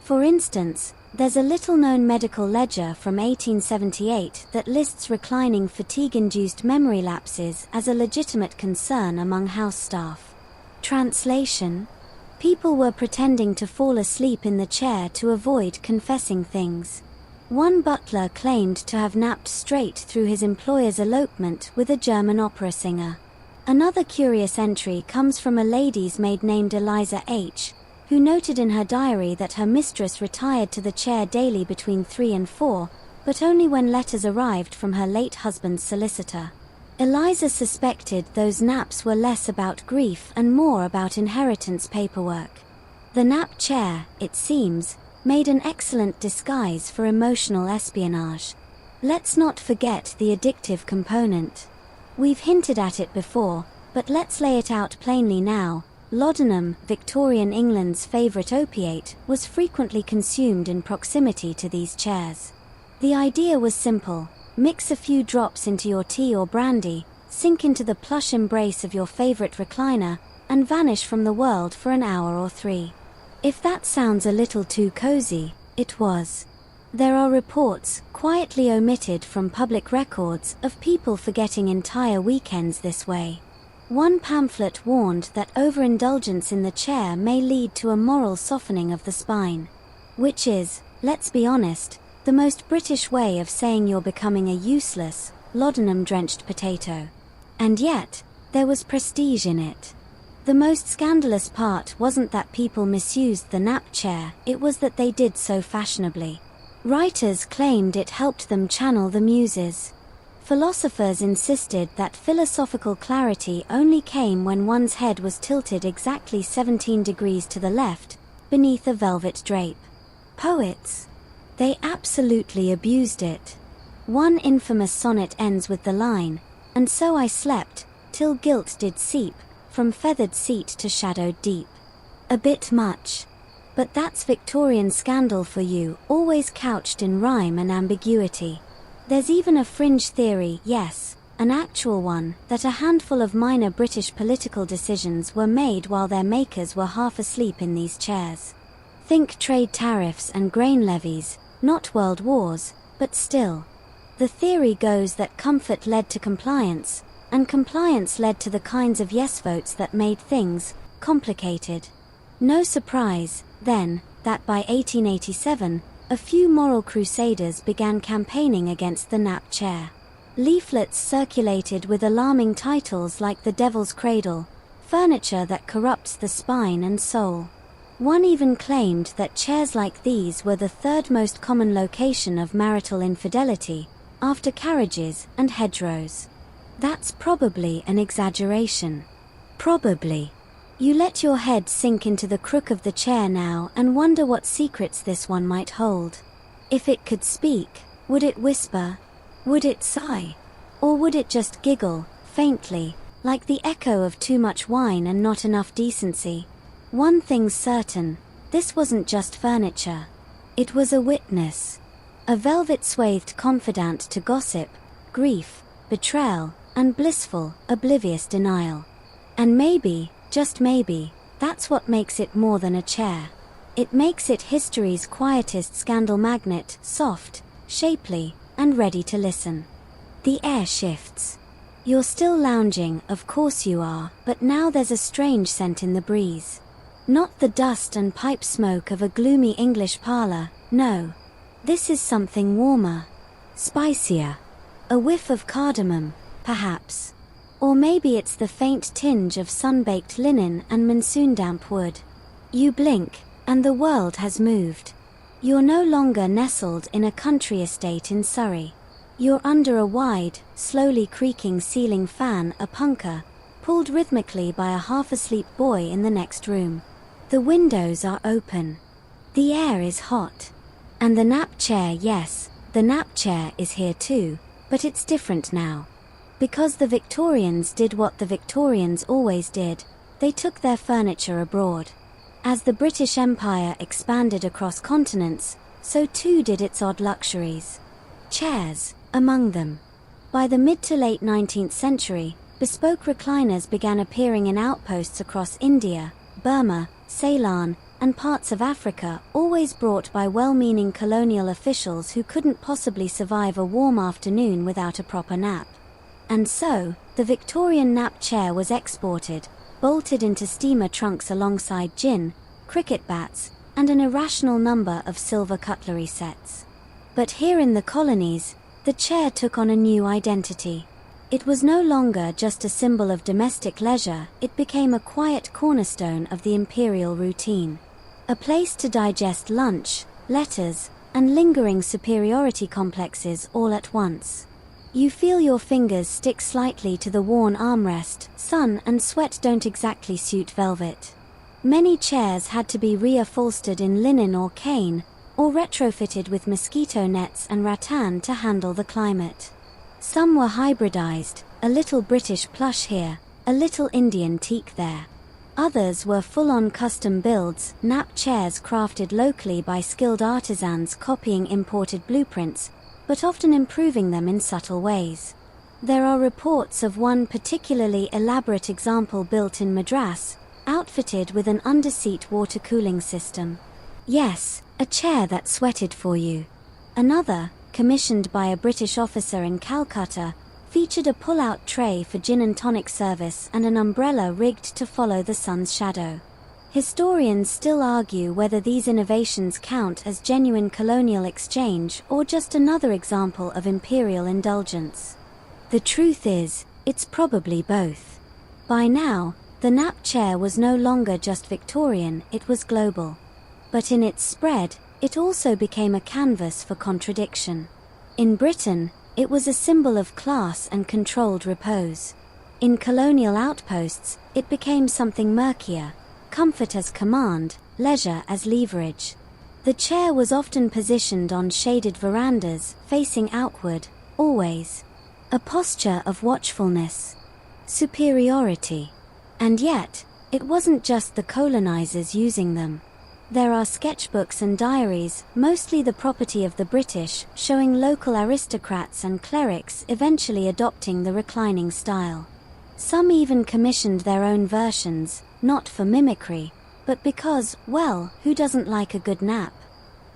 For instance, there's a little-known medical ledger from 1878 that lists reclining fatigue-induced memory lapses as a legitimate concern among house staff. Translation: people were pretending to fall asleep in the chair to avoid confessing things. One butler claimed to have napped straight through his employer's elopement with a German opera singer. Another curious entry comes from a lady's maid named Eliza H., who noted in her diary that her mistress retired to the chair daily between 3 and 4, but only when letters arrived from her late husband's solicitor. Eliza suspected those naps were less about grief and more about inheritance paperwork. The nap chair, it seems, made an excellent disguise for emotional espionage. Let's not forget the addictive component. We've hinted at it before, but let's lay it out plainly now. Laudanum, Victorian England's favourite opiate, was frequently consumed in proximity to these chairs. The idea was simple: mix a few drops into your tea or brandy, sink into the plush embrace of your favourite recliner, and vanish from the world for an hour or 3. If that sounds a little too cozy, it was. There are reports, quietly omitted from public records, of people forgetting entire weekends this way. One pamphlet warned that overindulgence in the chair may lead to a moral softening of the spine. Which is, let's be honest, the most British way of saying you're becoming a useless, laudanum-drenched potato. And yet, there was prestige in it. The most scandalous part wasn't that people misused the nap chair, it was that they did so fashionably. Writers claimed it helped them channel the muses. Philosophers insisted that philosophical clarity only came when one's head was tilted exactly 17 degrees to the left, beneath a velvet drape. Poets? They absolutely abused it. One infamous sonnet ends with the line, "And so I slept, till guilt did seep, from feathered seat to shadowed deep." A bit much. But that's Victorian scandal for you, always couched in rhyme and ambiguity. There's even a fringe theory, yes, an actual one, that a handful of minor British political decisions were made while their makers were half asleep in these chairs. Think trade tariffs and grain levies, not world wars, but still. The theory goes that comfort led to compliance, and compliance led to the kinds of yes votes that made things complicated. No surprise, then, that by 1887, a few moral crusaders began campaigning against the nap chair. Leaflets circulated with alarming titles like "The Devil's Cradle," "Furniture that corrupts the spine and soul." One even claimed that chairs like these were the third most common location of marital infidelity, after carriages and hedgerows. That's probably an exaggeration. Probably. You let your head sink into the crook of the chair now and wonder what secrets this one might hold. If it could speak, would it whisper? Would it sigh? Or would it just giggle, faintly, like the echo of too much wine and not enough decency? One thing's certain, this wasn't just furniture. It was a witness. A velvet-swathed confidant to gossip, grief, betrayal, and blissful, oblivious denial. And maybe, just maybe, that's what makes it more than a chair. It makes it history's quietest scandal magnet, soft, shapely, and ready to listen. The air shifts. You're still lounging, of course you are, but now there's a strange scent in the breeze. Not the dust and pipe smoke of a gloomy English parlor, no. This is something warmer, spicier. A whiff of cardamom, perhaps. Or maybe it's the faint tinge of sun-baked linen and monsoon-damp wood. You blink, and the world has moved. You're no longer nestled in a country estate in Surrey. You're under a wide, slowly creaking ceiling fan, a punker, pulled rhythmically by a half-asleep boy in the next room. The windows are open. The air is hot. And the nap chair, yes, the nap chair is here too, but it's different now. Because the Victorians did what the Victorians always did, they took their furniture abroad. As the British Empire expanded across continents, so too did its odd luxuries. Chairs, among them. By the mid to late 19th century, bespoke recliners began appearing in outposts across India, Burma, Ceylon, and parts of Africa, always brought by well-meaning colonial officials who couldn't possibly survive a warm afternoon without a proper nap. And so, the Victorian nap chair was exported, bolted into steamer trunks alongside gin, cricket bats, and an irrational number of silver cutlery sets. But here in the colonies, the chair took on a new identity. It was no longer just a symbol of domestic leisure, it became a quiet cornerstone of the imperial routine. A place to digest lunch, letters, and lingering superiority complexes all at once. You feel your fingers stick slightly to the worn armrest. Sun and sweat don't exactly suit velvet. Many chairs had to be reupholstered in linen or cane, or retrofitted with mosquito nets and rattan to handle the climate. Some were hybridized, a little British plush here, a little Indian teak there. Others were full-on custom builds, nap chairs crafted locally by skilled artisans copying imported blueprints, but often improving them in subtle ways. There are reports of one particularly elaborate example built in Madras, outfitted with an underseat water cooling system. Yes, a chair that sweated for you. Another, commissioned by a British officer in Calcutta, featured a pull-out tray for gin and tonic service and an umbrella rigged to follow the sun's shadow. Historians still argue whether these innovations count as genuine colonial exchange or just another example of imperial indulgence. The truth is, it's probably both. By now, the nap chair was no longer just Victorian, it was global. But in its spread, it also became a canvas for contradiction. In Britain, it was a symbol of class and controlled repose. In colonial outposts, it became something murkier. Comfort as command, leisure as leverage. The chair was often positioned on shaded verandas, facing outward, always. A posture of watchfulness. Superiority. And yet, it wasn't just the colonizers using them. There are sketchbooks and diaries, mostly the property of the British, showing local aristocrats and clerics eventually adopting the reclining style. Some even commissioned their own versions, not for mimicry, but because, well, who doesn't like a good nap?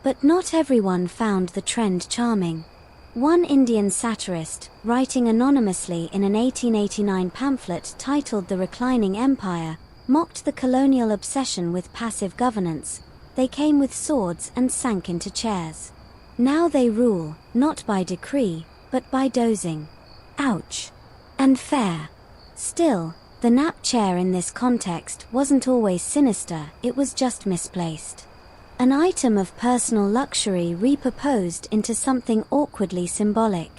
But not everyone found the trend charming. One Indian satirist, writing anonymously in an 1889 pamphlet titled The Reclining Empire, mocked the colonial obsession with passive governance. They came with swords and sank into chairs. Now they rule, not by decree, but by dozing. Ouch. And fair. Still, the nap chair in this context wasn't always sinister, it was just misplaced. An item of personal luxury repurposed into something awkwardly symbolic.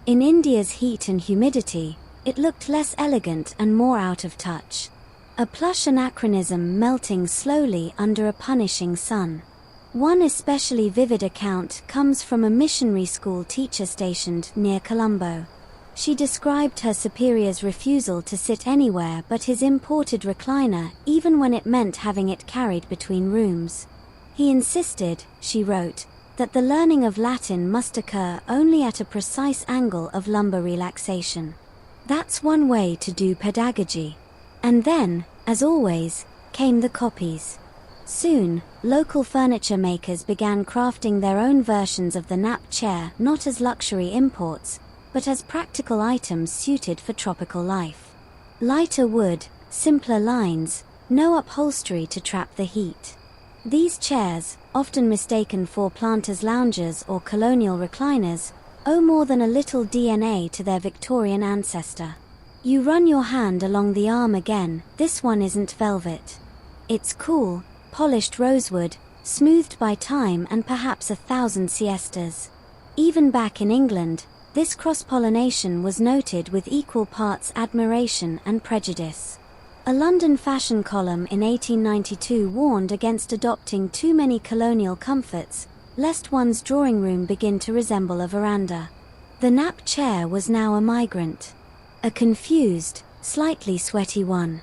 In India's heat and humidity, it looked less elegant and more out of touch. A plush anachronism melting slowly under a punishing sun. One especially vivid account comes from a missionary school teacher stationed near Colombo. She described her superior's refusal to sit anywhere but his imported recliner, even when it meant having it carried between rooms. He insisted, she wrote, that the learning of Latin must occur only at a precise angle of lumbar relaxation. That's one way to do pedagogy. And then, as always, came the copies. Soon, local furniture makers began crafting their own versions of the nap chair not as luxury imports, but as practical items suited for tropical life. Lighter wood, simpler lines, no upholstery to trap the heat. These chairs, often mistaken for planters' loungers or colonial recliners, owe more than a little DNA to their Victorian ancestor. You run your hand along the arm again, this one isn't velvet. It's cool, polished rosewood, smoothed by time and perhaps 1,000 siestas. Even back in England, this cross-pollination was noted with equal parts admiration and prejudice. A London fashion column in 1892 warned against adopting too many colonial comforts, lest one's drawing room begin to resemble a veranda. The nap chair was now a migrant. A confused, slightly sweaty one.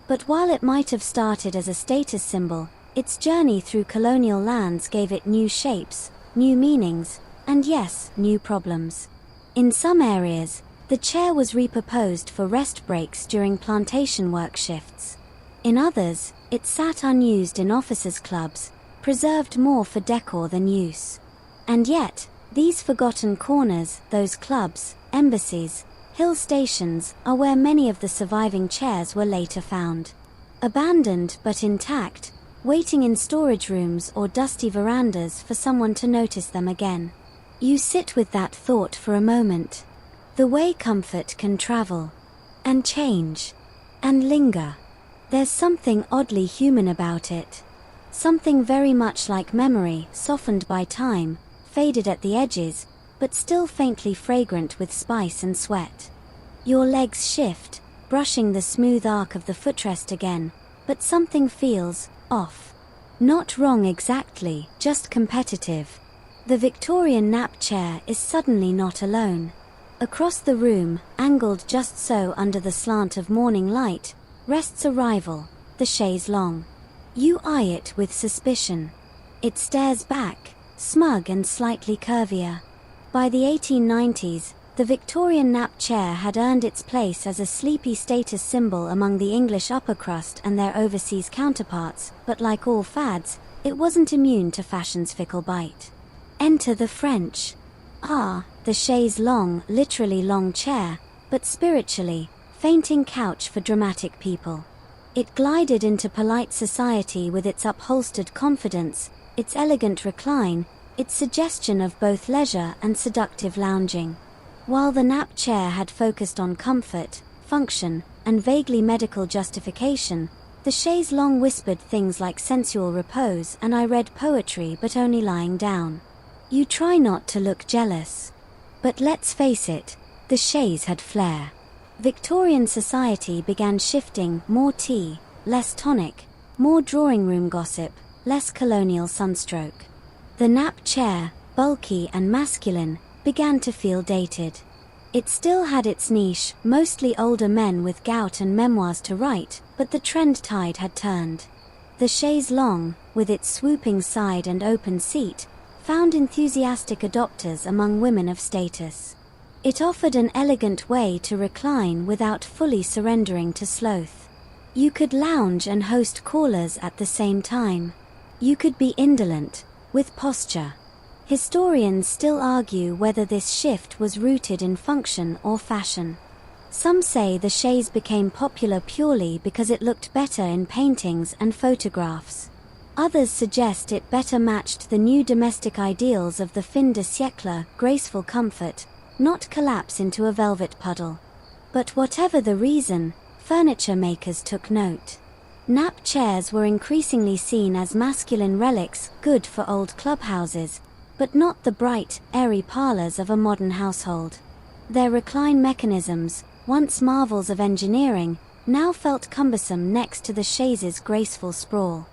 But while it might have started as a status symbol, its journey through colonial lands gave it new shapes, new meanings, and yes, new problems. In some areas, the chair was repurposed for rest breaks during plantation work shifts. In others, it sat unused in officers' clubs, preserved more for decor than use. And yet, these forgotten corners, those clubs, embassies, hill stations, are where many of the surviving chairs were later found. Abandoned but intact, waiting in storage rooms or dusty verandas for someone to notice them again. You sit with that thought for a moment. The way comfort can travel, and change, and linger. There's something oddly human about it. Something very much like memory, softened by time, faded at the edges, but still faintly fragrant with spice and sweat. Your legs shift, brushing the smooth arc of the footrest again, but something feels off. Not wrong exactly, just competitive. The Victorian nap chair is suddenly not alone. Across the room, angled just so under the slant of morning light, rests a rival, the chaise longue. You eye it with suspicion. It stares back, smug and slightly curvier. By the 1890s, the Victorian nap chair had earned its place as a sleepy status symbol among the English upper crust and their overseas counterparts, but like all fads, it wasn't immune to fashion's fickle bite. Enter the French. The chaise longue, literally long chair, but spiritually, fainting couch for dramatic people. It glided into polite society with its upholstered confidence, its elegant recline, its suggestion of both leisure and seductive lounging. While the nap chair had focused on comfort, function, and vaguely medical justification, the chaise longue whispered things like sensual repose and I read poetry but only lying down. You try not to look jealous. But let's face it, the chaise had flair. Victorian society began shifting, more tea, less tonic, more drawing room gossip, less colonial sunstroke. The nap chair, bulky and masculine, began to feel dated. It still had its niche, mostly older men with gout and memoirs to write, but the trend tide had turned. The chaise longue, with its swooping side and open seat, found enthusiastic adopters among women of status. It offered an elegant way to recline without fully surrendering to sloth. You could lounge and host callers at the same time. You could be indolent, with posture. Historians still argue whether this shift was rooted in function or fashion. Some say the chaise became popular purely because it looked better in paintings and photographs. Others suggest it better matched the new domestic ideals of the fin de siècle, graceful comfort, not collapse into a velvet puddle. But whatever the reason, furniture makers took note. Nap chairs were increasingly seen as masculine relics, good for old clubhouses, but not the bright, airy parlors of a modern household. Their recline mechanisms, once marvels of engineering, now felt cumbersome next to the chaise's graceful sprawl.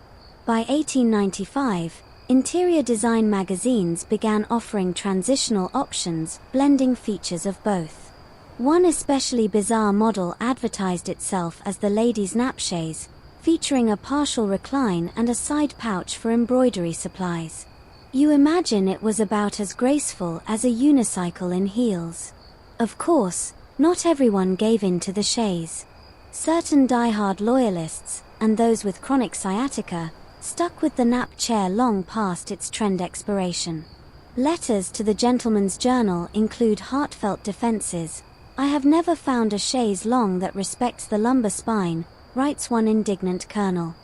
By 1895, interior design magazines began offering transitional options, blending features of both. One especially bizarre model advertised itself as the ladies' nap chaise, featuring a partial recline and a side pouch for embroidery supplies. You imagine it was about as graceful as a unicycle in heels. Of course, not everyone gave in to the chaise. Certain die-hard loyalists, and those with chronic sciatica, stuck with the nap chair long past its trend expiration. Letters to the Gentleman's Journal include heartfelt defenses. I have never found a chaise longue that respects the lumbar spine, writes one indignant colonel.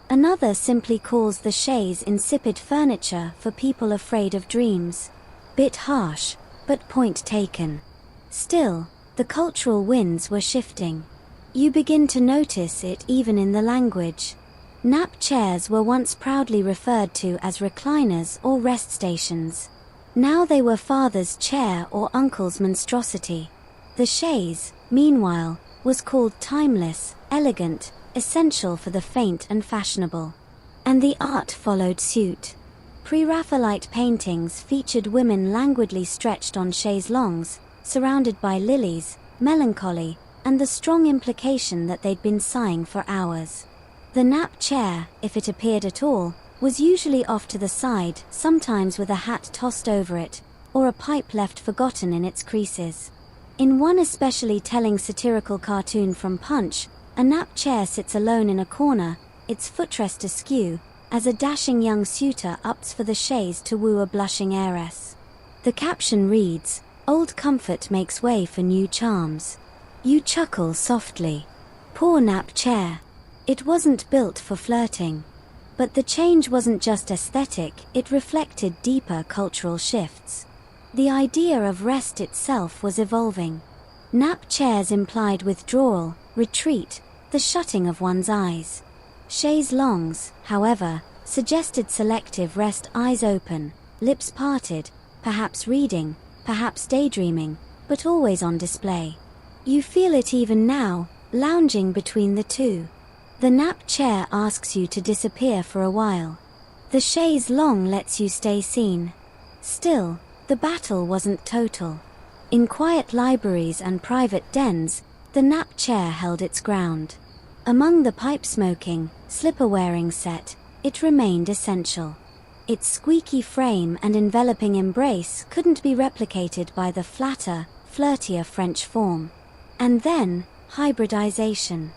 Another simply calls the chaise insipid furniture for people afraid of dreams. Bit harsh, but point taken. Still, the cultural winds were shifting. You begin to notice it even in the language. Nap chairs were once proudly referred to as recliners or rest stations. Now they were father's chair or uncle's monstrosity. The chaise, meanwhile, was called timeless, elegant, essential for the faint and fashionable. And the art followed suit. Pre-Raphaelite paintings featured women languidly stretched on chaise longues, surrounded by lilies, melancholy, and the strong implication that they'd been sighing for hours. The nap chair, if it appeared at all, was usually off to the side, sometimes with a hat tossed over it, or a pipe left forgotten in its creases. In one especially telling satirical cartoon from Punch, a nap chair sits alone in a corner, its footrest askew, as a dashing young suitor ups for the chaise to woo a blushing heiress. The caption reads, "Old comfort makes way for new charms." You chuckle softly. Poor nap chair. It wasn't built for flirting. But the change wasn't just aesthetic, it reflected deeper cultural shifts. The idea of rest itself was evolving. Nap chairs implied withdrawal, retreat, the shutting of one's eyes. Chaise longues, however, suggested selective rest, eyes open, lips parted, perhaps reading, perhaps daydreaming, but always on display. You feel it even now, lounging between the two. The nap chair asks you to disappear for a while. The chaise longue lets you stay seen. Still, the battle wasn't total. In quiet libraries and private dens, the nap chair held its ground. Among the pipe-smoking, slipper-wearing set, it remained essential. Its squeaky frame and enveloping embrace couldn't be replicated by the flatter, flirtier French form. And then, hybridization.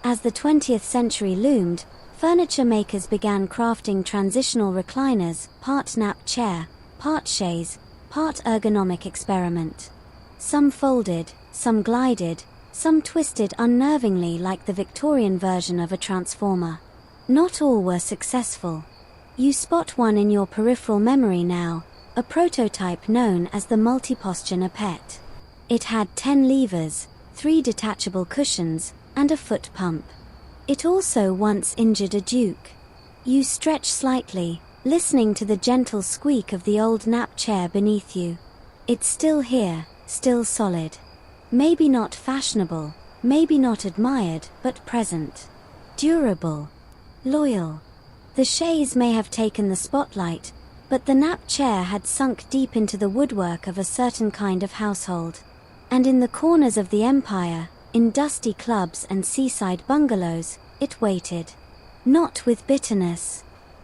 As the 20th century loomed, furniture makers began crafting transitional recliners, part nap chair, part chaise, part ergonomic experiment. Some folded, some glided, some twisted unnervingly like the Victorian version of a transformer. Not all were successful. You spot one in your peripheral memory now, a prototype known as the multiposture Napette. It had 10 levers, 3 detachable cushions, and a foot pump. It also once injured a duke. You stretch slightly, listening to the gentle squeak of the old nap chair beneath you. It's still here, still solid. Maybe not fashionable, maybe not admired, but present. Durable. Loyal. The chaise may have taken the spotlight, but the nap chair had sunk deep into the woodwork of a certain kind of household. And in the corners of the empire, in dusty clubs and seaside bungalows, it waited. Not with bitterness,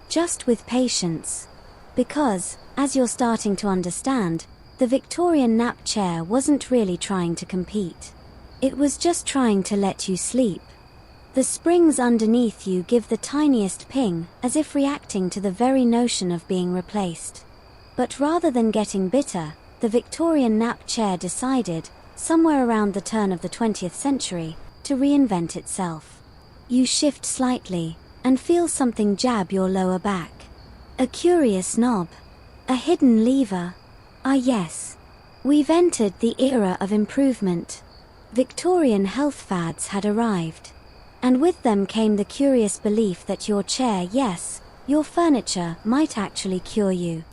just with patience. Because, as you're starting to understand, the Victorian nap chair wasn't really trying to compete. It was just trying to let you sleep. The springs underneath you give the tiniest ping, as if reacting to the very notion of being replaced. But rather than getting bitter, the Victorian nap chair decided, somewhere around the turn of the 20th century, to reinvent itself. You shift slightly, and feel something jab your lower back. A curious knob. A hidden lever. Ah yes. We've entered the era of improvement. Victorian health fads had arrived. And with them came the curious belief that your chair, yes, your furniture, might actually cure you.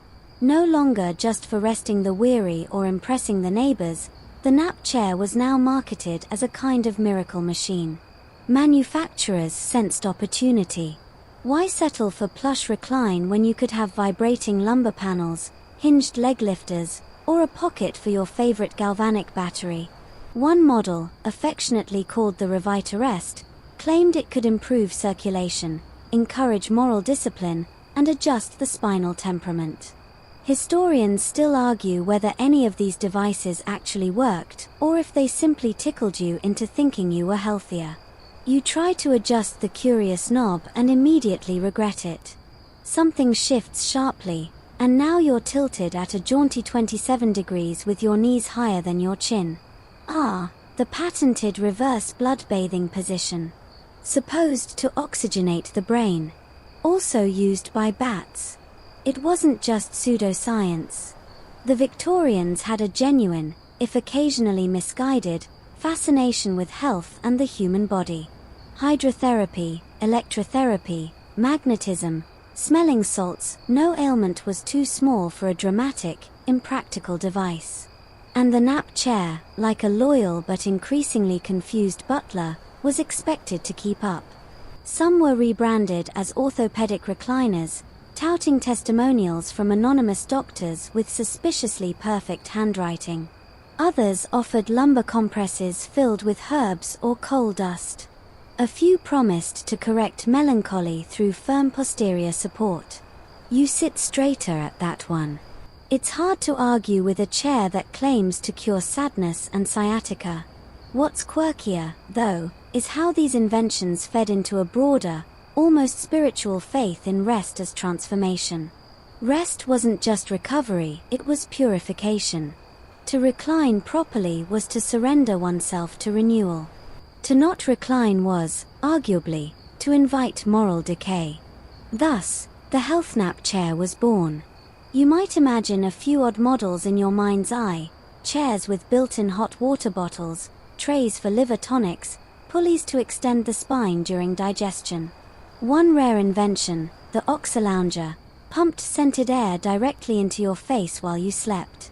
No longer just for resting the weary or impressing the neighbors, the nap chair was now marketed as a kind of miracle machine. Manufacturers sensed opportunity. Why settle for plush recline when you could have vibrating lumbar panels, hinged leg lifters, or a pocket for your favorite galvanic battery? One model, affectionately called the Revitarest, claimed it could improve circulation, encourage moral discipline, and adjust the spinal temperament. Historians still argue whether any of these devices actually worked, or if they simply tickled you into thinking you were healthier. You try to adjust the curious knob and immediately regret it. Something shifts sharply, and now you're tilted at a jaunty 27 degrees with your knees higher than your chin. Ah, the patented reverse blood-bathing position. supposed to oxygenate the brain. Also used by bats. It wasn't just pseudoscience. The Victorians had a genuine, if occasionally misguided, fascination with health and the human body. Hydrotherapy, electrotherapy, magnetism, smelling salts, no ailment was too small for a dramatic, impractical device. And the nap chair, like a loyal but increasingly confused butler, was expected to keep up. Some were rebranded as orthopedic recliners, touting testimonials from anonymous doctors with suspiciously perfect handwriting. Others offered lumbar compresses filled with herbs or coal dust. A few promised to correct melancholy through firm posterior support. You sit straighter at that one. It's hard to argue with a chair that claims to cure sadness and sciatica. What's quirkier, though, is how these inventions fed into a broader, almost spiritual faith in rest as transformation. Rest wasn't just recovery, it was purification. To recline properly was to surrender oneself to renewal. To not recline was, arguably, to invite moral decay. Thus, the health nap chair was born. You might imagine a few odd models in your mind's eye: chairs with built-in hot water bottles, trays for liver tonics, pulleys to extend the spine during digestion. One rare invention, the Lounger, pumped scented air directly into your face while you slept.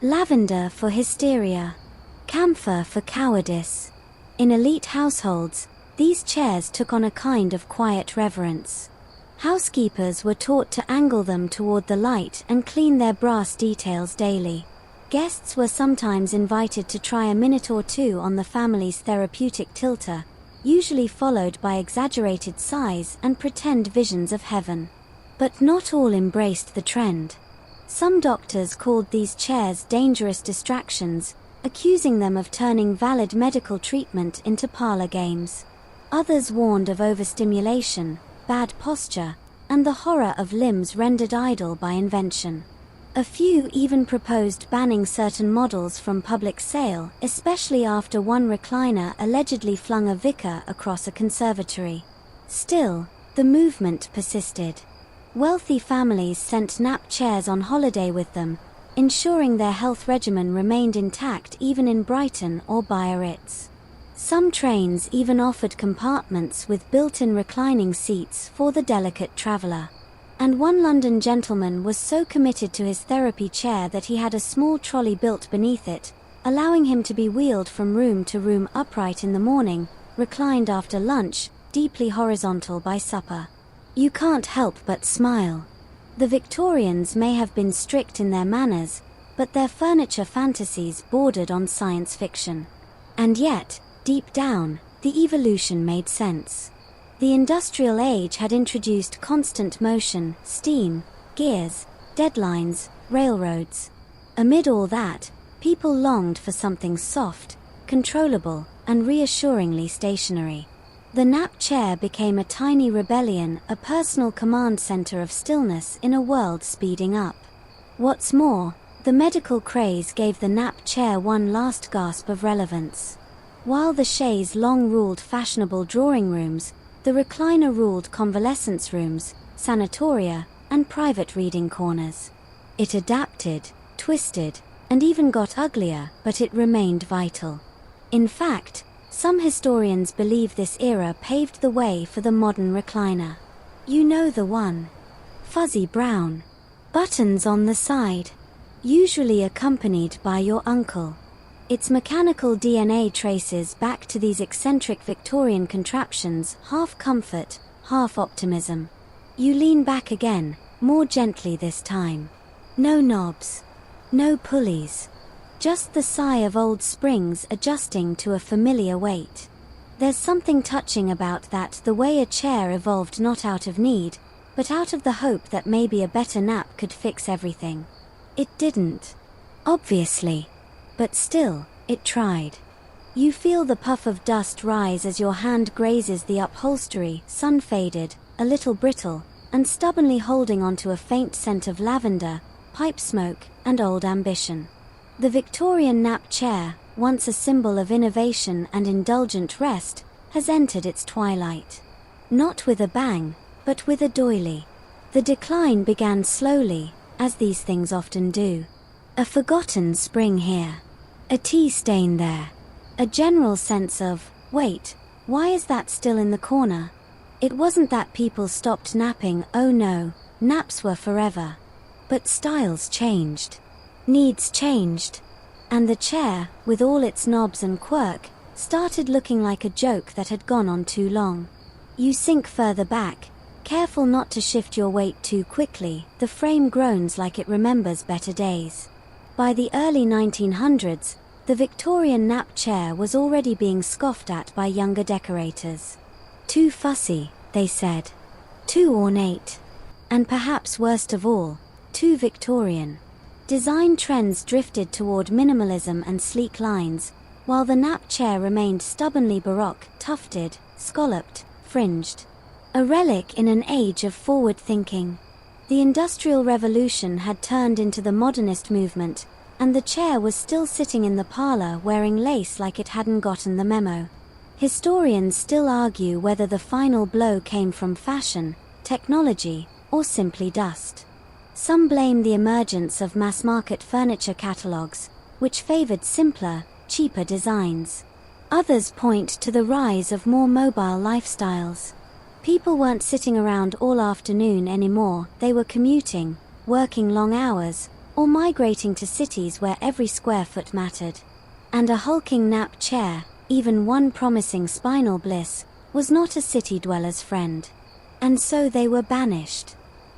Lavender for hysteria. Camphor for cowardice. In elite households, these chairs took on a kind of quiet reverence. Housekeepers were taught to angle them toward the light and clean their brass details daily. Guests were sometimes invited to try a minute or two on the family's therapeutic tilter, usually followed by exaggerated sighs and pretend visions of heaven. But not all embraced the trend. Some doctors called these chairs dangerous distractions, accusing them of turning valid medical treatment into parlor games. Others warned of overstimulation, bad posture, and the horror of limbs rendered idle by invention. A few even proposed banning certain models from public sale, especially after one recliner allegedly flung a vicar across a conservatory. Still, the movement persisted. Wealthy families sent nap chairs on holiday with them, ensuring their health regimen remained intact even in Brighton or Biarritz. Some trains even offered compartments with built-in reclining seats for the delicate traveller. And one London gentleman was so committed to his therapy chair that he had a small trolley built beneath it, allowing him to be wheeled from room to room upright in the morning, reclined after lunch, deeply horizontal by supper. You can't help but smile. The Victorians may have been strict in their manners, but their furniture fantasies bordered on science fiction. And yet, deep down, the evolution made sense. The industrial age had introduced constant motion, steam, gears, deadlines, railroads. Amid all that, people longed for something soft, controllable, and reassuringly stationary. The nap chair became a tiny rebellion, a personal command center of stillness in a world speeding up. What's more, the medical craze gave the nap chair one last gasp of relevance. While the chaise long ruled fashionable drawing rooms, the recliner ruled convalescence rooms, sanatoria, and private reading corners. It adapted, twisted, and even got uglier, but it remained vital. In fact, some historians believe this era paved the way for the modern recliner. You know the one. Fuzzy brown. Buttons on the side. Usually accompanied by your uncle. Its mechanical DNA traces back to these eccentric Victorian contraptions, half comfort, half optimism. You lean back again, more gently this time. No knobs. No pulleys. Just the sigh of old springs adjusting to a familiar weight. There's something touching about that, the way a chair evolved not out of need, but out of the hope that maybe a better nap could fix everything. It didn't. Obviously. But still, it tried. You feel the puff of dust rise as your hand grazes the upholstery, sun-faded, a little brittle, and stubbornly holding onto a faint scent of lavender, pipe smoke, and old ambition. The Victorian nap chair, once a symbol of innovation and indulgent rest, has entered its twilight. Not with a bang, but with a doily. The decline began slowly, as these things often do. A forgotten spring here. A tea stain there. A general sense of, wait, why is that still in the corner? It wasn't that people stopped napping, oh no, naps were forever. But styles changed. Needs changed. And the chair, with all its knobs and quirk, started looking like a joke that had gone on too long. You sink further back, careful not to shift your weight too quickly, the frame groans like it remembers better days. By the early 1900s, the Victorian nap chair was already being scoffed at by younger decorators. Too fussy, they said. Too ornate. And perhaps worst of all, too Victorian. Design trends drifted toward minimalism and sleek lines, while the nap chair remained stubbornly baroque, tufted, scalloped, fringed. A relic in an age of forward thinking. The Industrial Revolution had turned into the modernist movement, and the chair was still sitting in the parlor wearing lace like it hadn't gotten the memo. Historians still argue whether the final blow came from fashion, technology, or simply dust. Some blame the emergence of mass-market furniture catalogs, which favored simpler, cheaper designs. Others point to the rise of more mobile lifestyles. People weren't sitting around all afternoon anymore, they were commuting, working long hours, or migrating to cities where every square foot mattered. And a hulking nap chair, even one promising spinal bliss, was not a city dweller's friend. And so they were banished.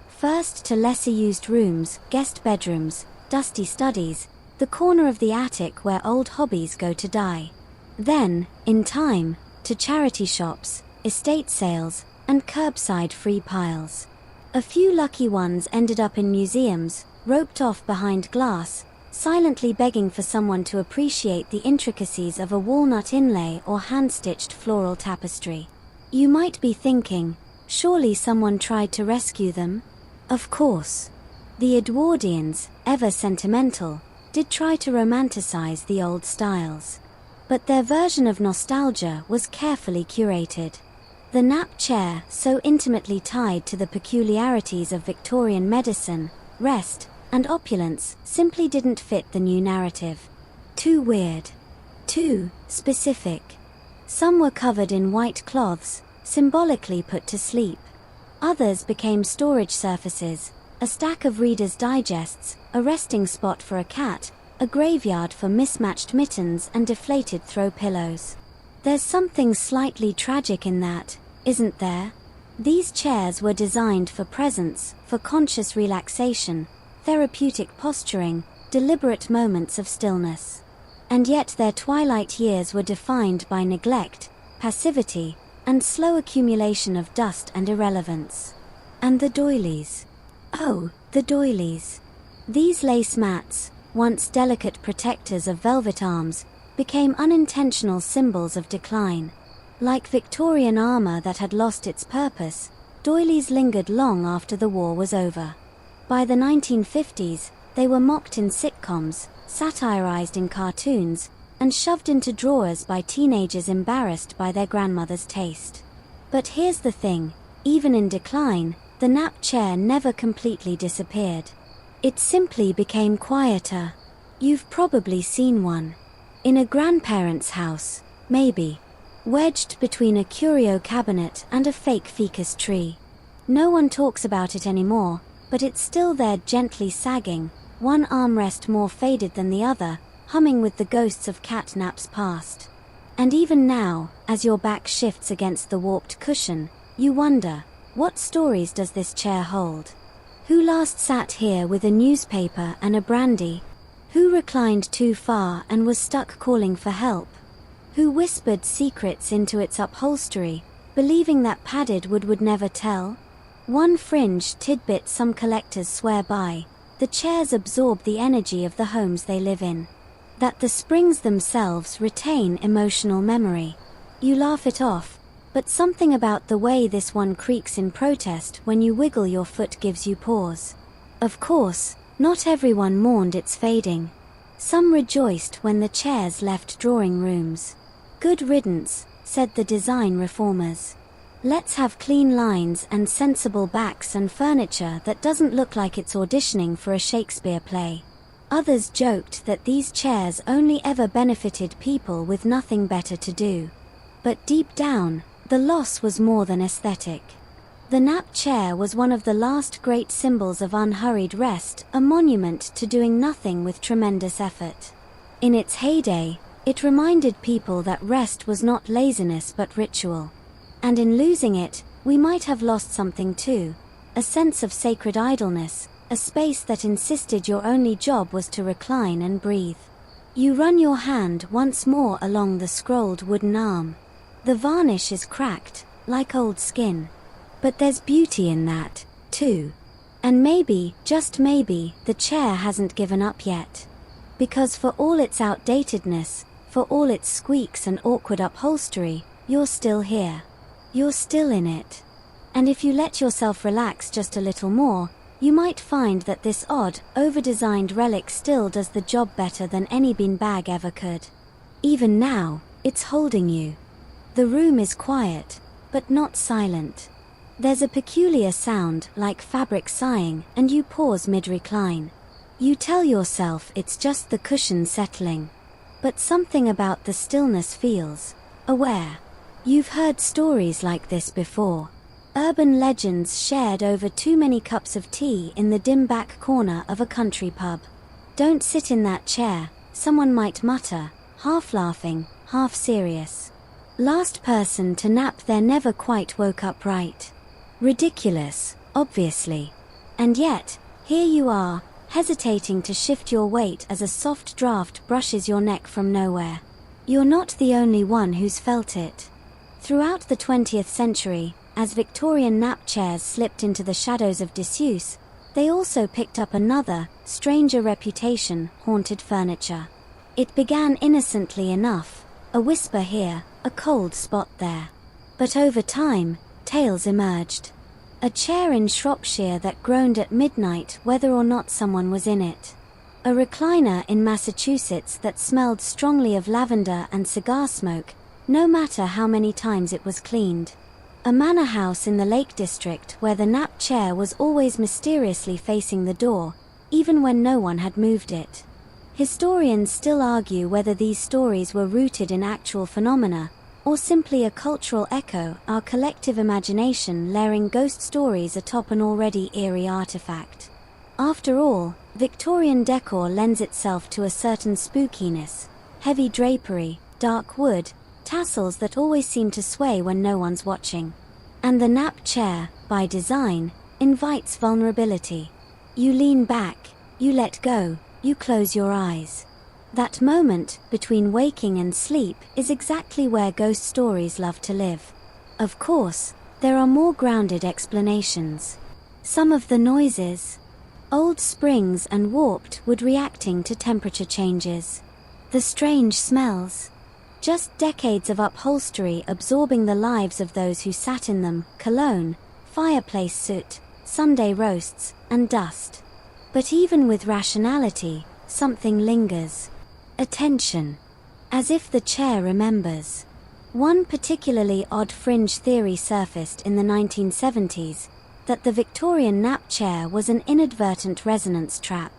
First to lesser-used rooms, guest bedrooms, dusty studies, the corner of the attic where old hobbies go to die. Then, in time, to charity shops, estate sales, and curbside free piles. A few lucky ones ended up in museums, roped off behind glass, silently begging for someone to appreciate the intricacies of a walnut inlay or hand-stitched floral tapestry. You might be thinking, surely someone tried to rescue them? Of course. The Edwardians, ever sentimental, did try to romanticize the old styles. But their version of nostalgia was carefully curated. The nap chair, so intimately tied to the peculiarities of Victorian medicine, rest, and opulence, simply didn't fit the new narrative. Too weird. Too specific. Some were covered in white cloths, symbolically put to sleep. Others became storage surfaces, a stack of Reader's Digests, a resting spot for a cat, a graveyard for mismatched mittens and deflated throw pillows. There's something slightly tragic in that, isn't there? These chairs were designed for presence, for conscious relaxation, therapeutic posturing, deliberate moments of stillness. And yet their twilight years were defined by neglect, passivity, and slow accumulation of dust and irrelevance. And the doilies. Oh, the doilies. These lace mats, once delicate protectors of velvet arms, became unintentional symbols of decline. Like Victorian armor that had lost its purpose, doilies lingered long after the war was over. By the 1950s, they were mocked in sitcoms, satirized in cartoons, and shoved into drawers by teenagers embarrassed by their grandmother's taste. But here's the thing, even in decline, the nap chair never completely disappeared. It simply became quieter. You've probably seen one. In a grandparent's house, maybe. Wedged between a curio cabinet and a fake ficus tree. No one talks about it anymore, but it's still there gently sagging, one armrest more faded than the other, humming with the ghosts of cat naps past. And even now, as your back shifts against the warped cushion, you wonder, what stories does this chair hold? Who last sat here with a newspaper and a brandy? Who reclined too far and was stuck calling for help? Who whispered secrets into its upholstery, believing that padded wood would never tell? One fringe tidbit some collectors swear by, the chairs absorb the energy of the homes they live in. That the springs themselves retain emotional memory. You laugh it off, but something about the way this one creaks in protest when you wiggle your foot gives you pause. Of course, not everyone mourned its fading. Some rejoiced when the chairs left drawing rooms. Good riddance, said the design reformers. Let's have clean lines and sensible backs and furniture that doesn't look like it's auditioning for a Shakespeare play. Others joked that these chairs only ever benefited people with nothing better to do. But deep down, the loss was more than aesthetic. The nap chair was one of the last great symbols of unhurried rest, a monument to doing nothing with tremendous effort. In its heyday, it reminded people that rest was not laziness but ritual. And in losing it, we might have lost something too, a sense of sacred idleness, a space that insisted your only job was to recline and breathe. You run your hand once more along the scrolled wooden arm. The varnish is cracked, like old skin. But there's beauty in that, too. And maybe, just maybe, the chair hasn't given up yet. Because for all its outdatedness, for all its squeaks and awkward upholstery, you're still here. You're still in it. And if you let yourself relax just a little more, you might find that this odd, over-designed relic still does the job better than any beanbag ever could. Even now, it's holding you. The room is quiet, but not silent. There's a peculiar sound, like fabric sighing, and you pause mid-recline. You tell yourself it's just the cushion settling. But something about the stillness feels aware. You've heard stories like this before. Urban legends shared over too many cups of tea in the dim back corner of a country pub. Don't sit in that chair, someone might mutter, half laughing, half serious. Last person to nap there never quite woke up right. Ridiculous, obviously. And yet, here you are, hesitating to shift your weight as a soft draft brushes your neck from nowhere. You're not the only one who's felt it. Throughout the 20th century, as Victorian nap chairs slipped into the shadows of disuse, they also picked up another, stranger reputation, haunted furniture. It began innocently enough, a whisper here, a cold spot there. But over time, tales emerged. A chair in Shropshire that groaned at midnight whether or not someone was in it. A recliner in Massachusetts that smelled strongly of lavender and cigar smoke, no matter how many times it was cleaned. A manor house in the Lake District where the nap chair was always mysteriously facing the door, even when no one had moved it. Historians still argue whether these stories were rooted in actual phenomena, or simply a cultural echo, our collective imagination layering ghost stories atop an already eerie artifact. After all, Victorian decor lends itself to a certain spookiness, heavy drapery, dark wood, tassels that always seem to sway when no one's watching. And the nap chair, by design, invites vulnerability. You lean back, you let go, you close your eyes. That moment, between waking and sleep, is exactly where ghost stories love to live. Of course, there are more grounded explanations. Some of the noises, old springs and warped wood reacting to temperature changes. The strange smells, just decades of upholstery absorbing the lives of those who sat in them, cologne, fireplace soot, Sunday roasts, and dust. But even with rationality, something lingers. Attention. As if the chair remembers. One particularly odd fringe theory surfaced in the 1970s, that the Victorian nap chair was an inadvertent resonance trap.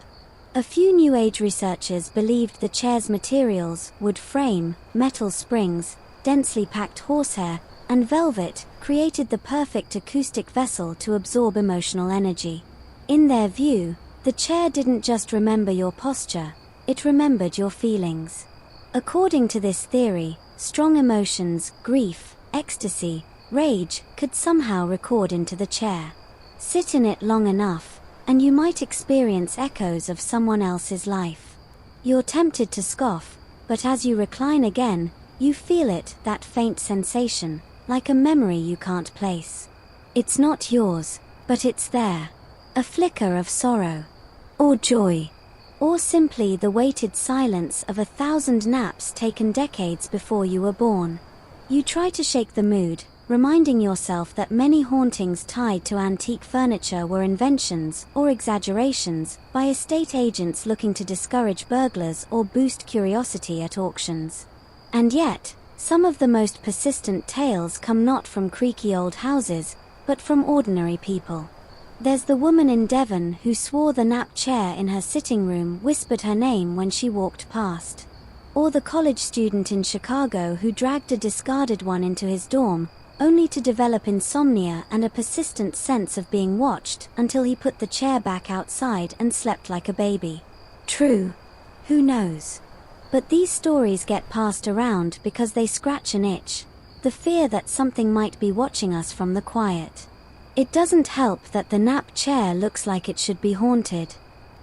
A few New Age researchers believed the chair's materials, wood frame, metal springs, densely packed horsehair, and velvet, created the perfect acoustic vessel to absorb emotional energy. In their view, the chair didn't just remember your posture, it remembered your feelings. According to this theory, strong emotions, grief, ecstasy, rage, could somehow record into the chair. Sit in it long enough, and you might experience echoes of someone else's life. You're tempted to scoff, but as you recline again, you feel it, that faint sensation, like a memory you can't place. It's not yours, but it's there. A flicker of sorrow. Or joy. Or simply the weighted silence of 1,000 naps taken decades before you were born. You try to shake the mood, reminding yourself that many hauntings tied to antique furniture were inventions, or exaggerations, by estate agents looking to discourage burglars or boost curiosity at auctions. And yet, Some of the most persistent tales come not from creaky old houses, but from ordinary people. There's the woman in Devon who swore the nap chair in her sitting room whispered her name when she walked past. Or the college student in Chicago who dragged a discarded one into his dorm, only to develop insomnia and a persistent sense of being watched until he put the chair back outside and slept like a baby. True. Who knows? But these stories get passed around because they scratch an itch, the fear that something might be watching us from the quiet. It doesn't help that the nap chair looks like it should be haunted.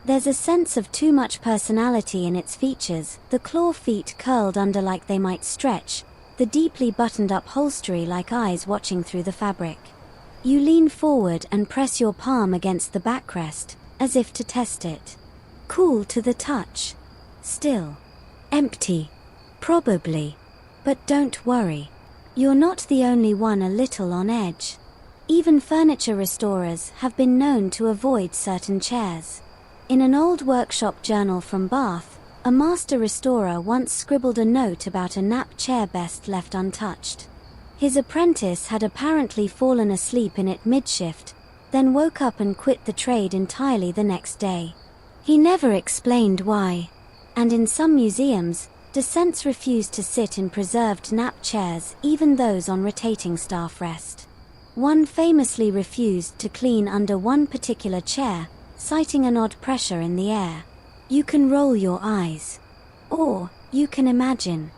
There's a sense of too much personality in its features, the claw feet curled under like they might stretch, the deeply buttoned upholstery like eyes watching through the fabric. You lean forward and press your palm against the backrest, as if to test it. Cool to the touch. Still. Empty. Probably. But don't worry. You're not the only one a little on edge. Even furniture restorers have been known to avoid certain chairs. In an old workshop journal from Bath, a master restorer once scribbled a note about a nap chair best left untouched. His apprentice had apparently fallen asleep in it mid-shift, then woke up and quit the trade entirely the next day. He never explained why. And in some museums, descents refused to sit in preserved nap chairs, even those on rotating staff rest. One famously refused to clean under one particular chair, citing an odd pressure in the air. You can roll your eyes. Or, you can imagine.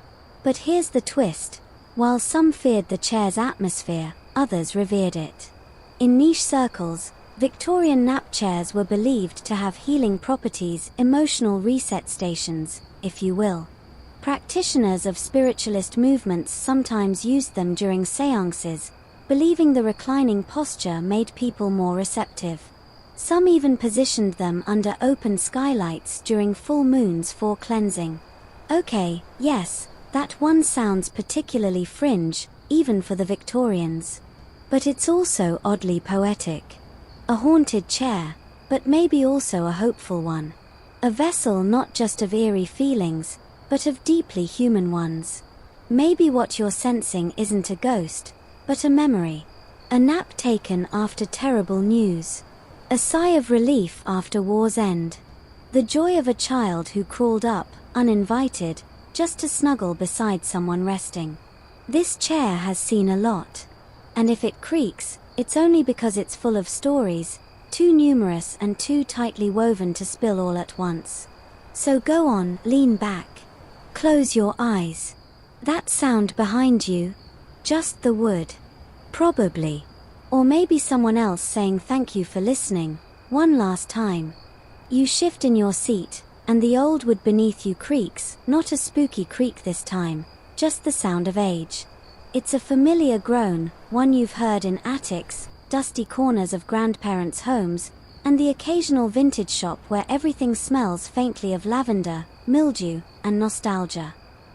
But here's the twist. While some feared the chair's atmosphere, others revered it. In niche circles, Victorian nap chairs were believed to have healing properties, emotional reset stations, if you will. Practitioners of spiritualist movements sometimes used them during seances, believing the reclining posture made people more receptive. Some even positioned them under open skylights during full moons for cleansing. Okay, yes, that one sounds particularly fringe, even for the Victorians. But it's also oddly poetic. A haunted chair, but maybe also a hopeful one. A vessel not just of eerie feelings, but of deeply human ones. Maybe what you're sensing isn't a ghost, but a memory. A nap taken after terrible news. A sigh of relief after war's end. The joy of a child who crawled up, uninvited, just to snuggle beside someone resting. This chair has seen a lot. And if it creaks, it's only because it's full of stories, too numerous and too tightly woven to spill all at once. So go on, lean back. Close your eyes. That sound behind you? Just the wood. Probably. Or maybe someone else saying thank you for listening, one last time. You shift in your seat, and the old wood beneath you creaks, not a spooky creak this time, just the sound of age. It's a familiar groan, one you've heard in attics, dusty corners of grandparents' homes, and the occasional vintage shop where everything smells faintly of lavender, mildew, and nostalgia.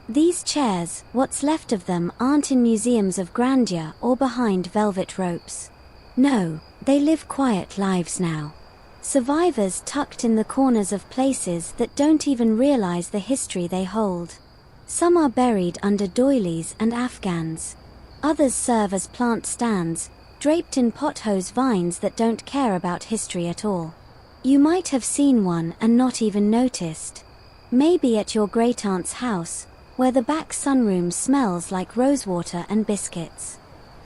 These chairs, what's left of them, aren't in museums of grandeur or behind velvet ropes. No, they live quiet lives now. Survivors tucked in the corners of places that don't even realize the history they hold. Some are buried under doilies and afghans. Others serve as plant stands, draped in pothose vines that don't care about history at all. You might have seen one and not even noticed. Maybe at your great-aunt's house, where the back sunroom smells like rosewater and biscuits.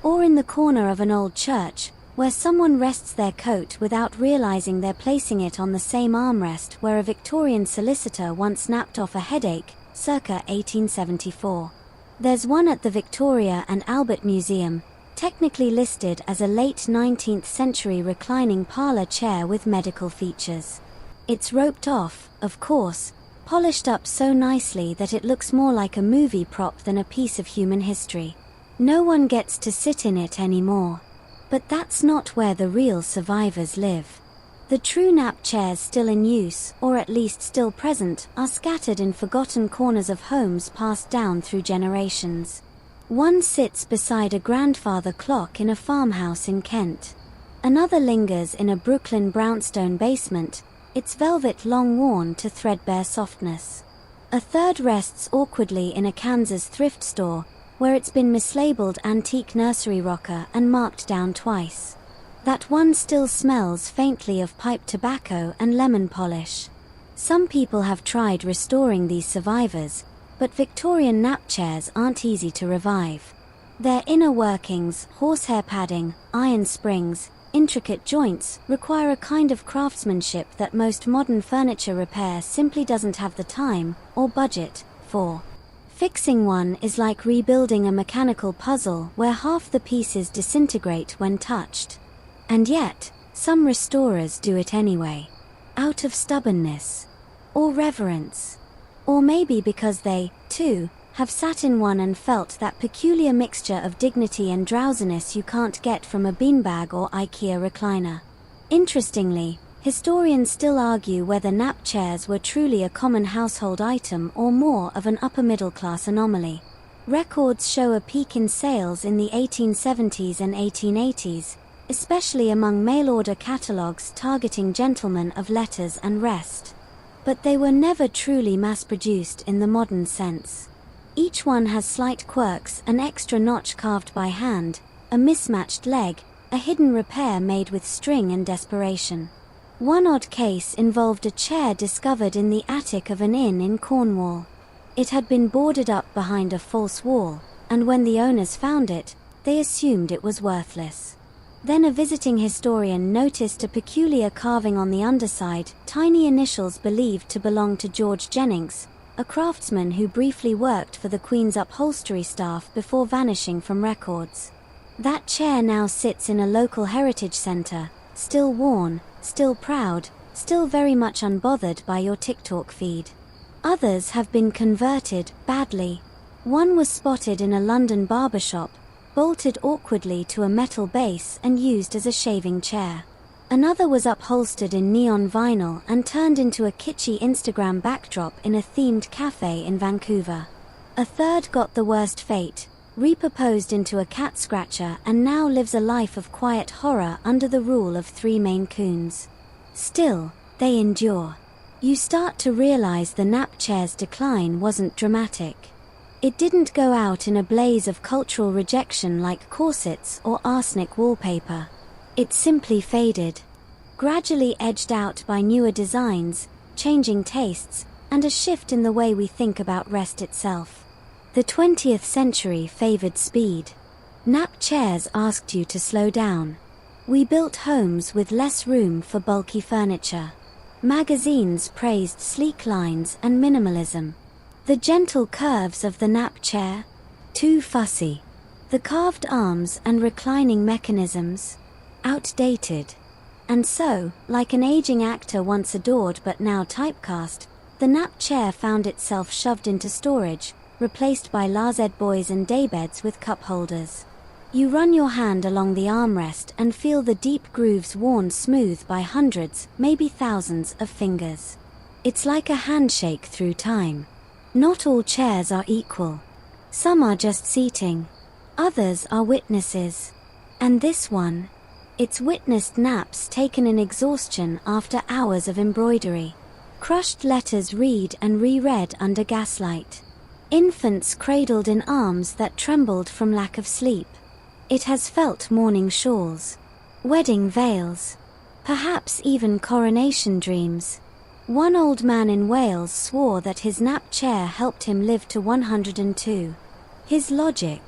Or in the corner of an old church, where someone rests their coat without realizing they're placing it on the same armrest where a Victorian solicitor once napped off a headache, circa 1874. There's one at the Victoria and Albert Museum, technically listed as a late 19th century reclining parlor chair with medical features. It's roped off, of course, polished up so nicely that it looks more like a movie prop than a piece of human history. No one gets to sit in it anymore. But that's not where the real survivors live. The true nap chairs still in use, or at least still present, are scattered in forgotten corners of homes passed down through generations. One sits beside a grandfather clock in a farmhouse in Kent. Another lingers in a Brooklyn brownstone basement, its velvet long worn to threadbare softness. A third rests awkwardly in a Kansas thrift store, where it's been mislabeled antique nursery rocker and marked down twice. That one still smells faintly of pipe tobacco and lemon polish. Some people have tried restoring these survivors, but Victorian nap chairs aren't easy to revive. Their inner workings, horsehair padding, iron springs, intricate joints, require a kind of craftsmanship that most modern furniture repair simply doesn't have the time or budget for. Fixing one is like rebuilding a mechanical puzzle where half the pieces disintegrate when touched. And yet, some restorers do it anyway. Out of stubbornness. Or reverence. Or maybe because they, too, have sat in one and felt that peculiar mixture of dignity and drowsiness you can't get from a beanbag or IKEA recliner. Interestingly, historians still argue whether nap chairs were truly a common household item or more of an upper-middle-class anomaly. Records show a peak in sales in the 1870s and 1880s, especially among mail-order catalogues targeting gentlemen of letters and rest. But they were never truly mass-produced in the modern sense. Each one has slight quirks, an extra notch carved by hand, a mismatched leg, a hidden repair made with string and desperation. One odd case involved a chair discovered in the attic of an inn in Cornwall. It had been boarded up behind a false wall, and when the owners found it, they assumed it was worthless. Then a visiting historian noticed a peculiar carving on the underside, tiny initials believed to belong to George Jennings, a craftsman who briefly worked for the Queen's upholstery staff before vanishing from records. That chair now sits in a local heritage centre, still worn, still proud, still very much unbothered by your TikTok feed. Others have been converted, badly. One was spotted in a London barbershop, bolted awkwardly to a metal base and used as a shaving chair. Another was upholstered in neon vinyl and turned into a kitschy Instagram backdrop in a themed cafe in Vancouver. A third got the worst fate, repurposed into a cat scratcher and now lives a life of quiet horror under the rule of 3 Maine Coons. Still, they endure. You start to realize the nap chair's decline wasn't dramatic. It didn't go out in a blaze of cultural rejection like corsets or arsenic wallpaper. It simply faded, gradually edged out by newer designs, changing tastes, and a shift in the way we think about rest itself. The 20th century favored speed. Nap chairs asked you to slow down. We built homes with less room for bulky furniture. Magazines praised sleek lines and minimalism. The gentle curves of the nap chair, too fussy. The carved arms and reclining mechanisms, outdated. And so, like an aging actor once adored but now typecast, the nap chair found itself shoved into storage, replaced by lazed boys and daybeds with cup holders. You run your hand along the armrest and feel the deep grooves worn smooth by hundreds, maybe thousands of fingers. It's like a handshake through time. Not all chairs are equal. Some are just seating. Others are witnesses. And this one, it's witnessed naps taken in exhaustion after hours of embroidery. Crushed letters read and reread under gaslight. Infants cradled in arms that trembled from lack of sleep. It has felt mourning shawls, wedding veils, perhaps even coronation dreams. One old man in Wales swore that his nap chair helped him live to 102. His logic: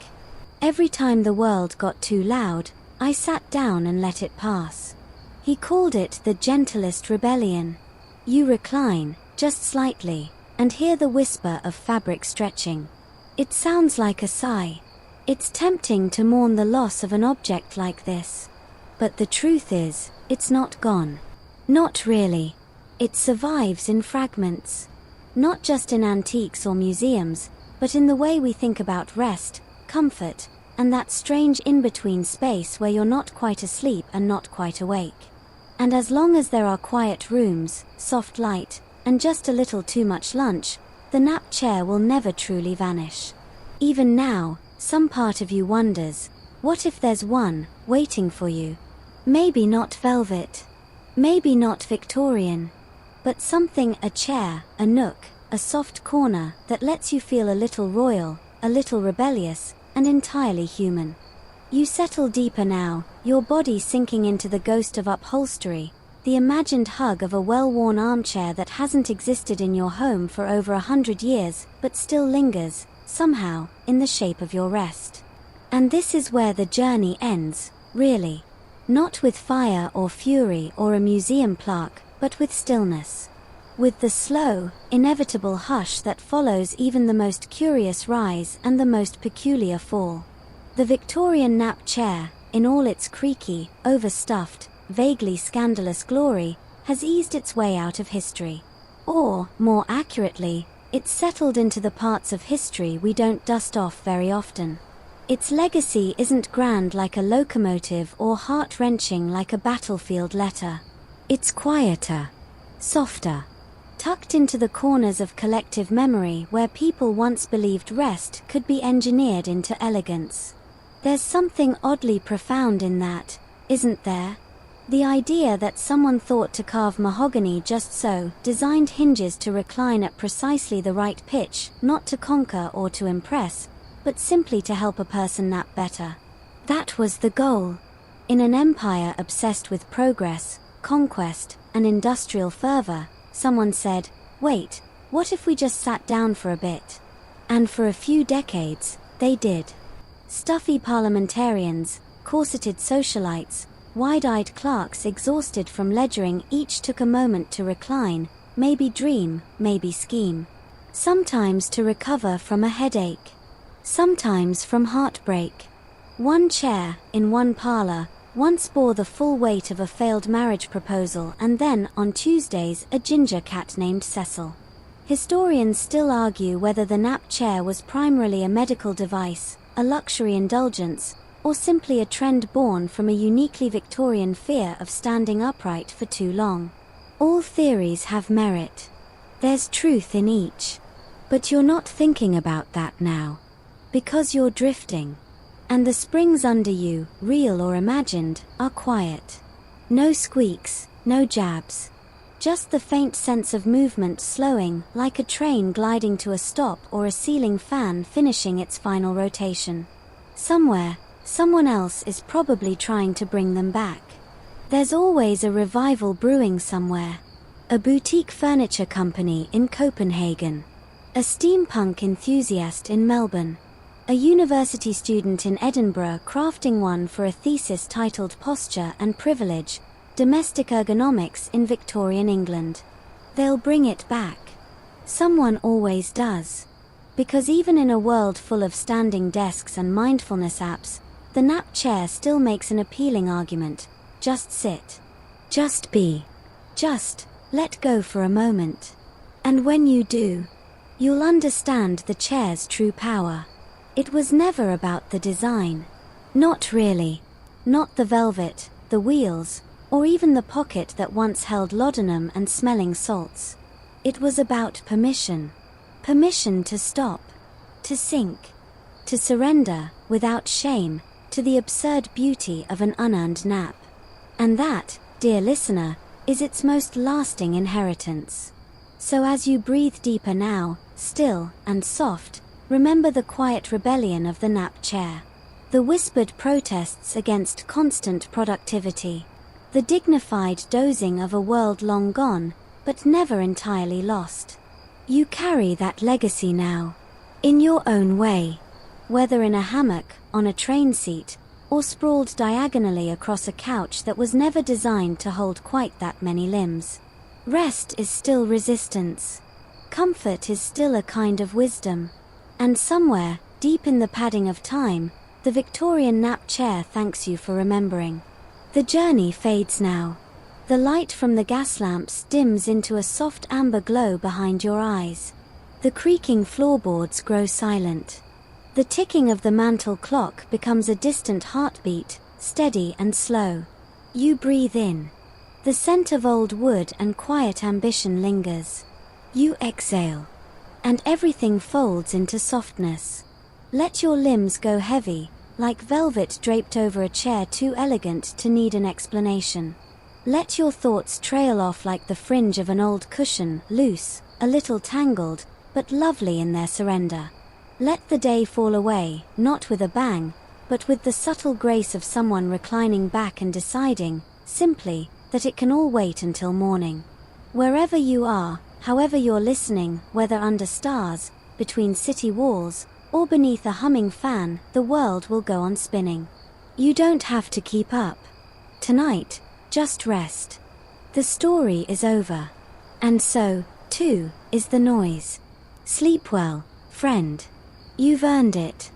every time the world got too loud, I sat down and let it pass. He called it the gentlest rebellion. You recline, just slightly, and hear the whisper of fabric stretching. It sounds like a sigh. It's tempting to mourn the loss of an object like this. But the truth is, it's not gone. Not really. It survives in fragments. Not just in antiques or museums, but in the way we think about rest, comfort, and that strange in-between space where you're not quite asleep and not quite awake. And as long as there are quiet rooms, soft light, and just a little too much lunch, the nap chair will never truly vanish. Even now, some part of you wonders, what if there's one, waiting for you? Maybe not velvet. Maybe not Victorian. But something, a chair, a nook, a soft corner, that lets you feel a little royal, a little rebellious, and entirely human. You settle deeper now, your body sinking into the ghost of upholstery, the imagined hug of a well-worn armchair that hasn't existed in your home for over 100 years, but still lingers, somehow, in the shape of your rest. And this is where the journey ends, really. Not with fire or fury or a museum plaque, but with stillness. With the slow, inevitable hush that follows even the most curious rise and the most peculiar fall. The Victorian nap chair, in all its creaky, overstuffed, vaguely scandalous glory, has eased its way out of history. Or, more accurately, it's settled into the parts of history we don't dust off very often. Its legacy isn't grand like a locomotive or heart-wrenching like a battlefield letter. It's quieter, softer, tucked into the corners of collective memory where people once believed rest could be engineered into elegance. There's something oddly profound in that, isn't there? The idea that someone thought to carve mahogany just so, designed hinges to recline at precisely the right pitch, not to conquer or to impress, but simply to help a person nap better. That was the goal. In an empire obsessed with progress, conquest, and industrial fervor, someone said, wait, what if we just sat down for a bit? And for a few decades, they did. Stuffy parliamentarians, corseted socialites, wide-eyed clerks exhausted from ledgering each took a moment to recline, maybe dream, maybe scheme. Sometimes to recover from a headache. Sometimes from heartbreak. One chair, in one parlor, once bore the full weight of a failed marriage proposal and then, on Tuesdays, a ginger cat named Cecil. Historians still argue whether the nap chair was primarily a medical device, a luxury indulgence, or simply a trend born from a uniquely Victorian fear of standing upright for too long. All theories have merit. There's truth in each. But you're not thinking about that now. Because you're drifting. And the springs under you, real or imagined, are quiet. No squeaks, no jabs. Just the faint sense of movement slowing, like a train gliding to a stop or a ceiling fan finishing its final rotation. Somewhere, someone else is probably trying to bring them back. There's always a revival brewing somewhere. A boutique furniture company in Copenhagen. A steampunk enthusiast in Melbourne. A university student in Edinburgh crafting one for a thesis titled Posture and Privilege, Domestic Ergonomics in Victorian England. They'll bring it back. Someone always does. Because even in a world full of standing desks and mindfulness apps, the nap chair still makes an appealing argument. Just sit. Just be. Just let go for a moment. And when you do, you'll understand the chair's true power. It was never about the design. Not really. Not the velvet, the wheels, or even the pocket that once held laudanum and smelling salts. It was about permission. Permission to stop. To sink. To surrender, without shame, to the absurd beauty of an unearned nap. And that, dear listener, is its most lasting inheritance. So as you breathe deeper now, still and soft, remember the quiet rebellion of the nap chair. The whispered protests against constant productivity. The dignified dozing of a world long gone, but never entirely lost. You carry that legacy now. In your own way. Whether in a hammock, on a train seat, or sprawled diagonally across a couch that was never designed to hold quite that many limbs. Rest is still resistance. Comfort is still a kind of wisdom. And somewhere, deep in the padding of time, the Victorian nap chair thanks you for remembering. The journey fades now. The light from the gas lamps dims into a soft amber glow behind your eyes. The creaking floorboards grow silent. The ticking of the mantel clock becomes a distant heartbeat, steady and slow. You breathe in. The scent of old wood and quiet ambition lingers. You exhale. And everything folds into softness. Let your limbs go heavy, like velvet draped over a chair too elegant to need an explanation. Let your thoughts trail off like the fringe of an old cushion, loose, a little tangled, but lovely in their surrender. Let the day fall away, not with a bang, but with the subtle grace of someone reclining back and deciding, simply, that it can all wait until morning. Wherever you are, however you're listening, whether under stars, between city walls, or beneath a humming fan, the world will go on spinning. You don't have to keep up. Tonight, just rest. The story is over. And so, too, is the noise. Sleep well, friend. You've earned it.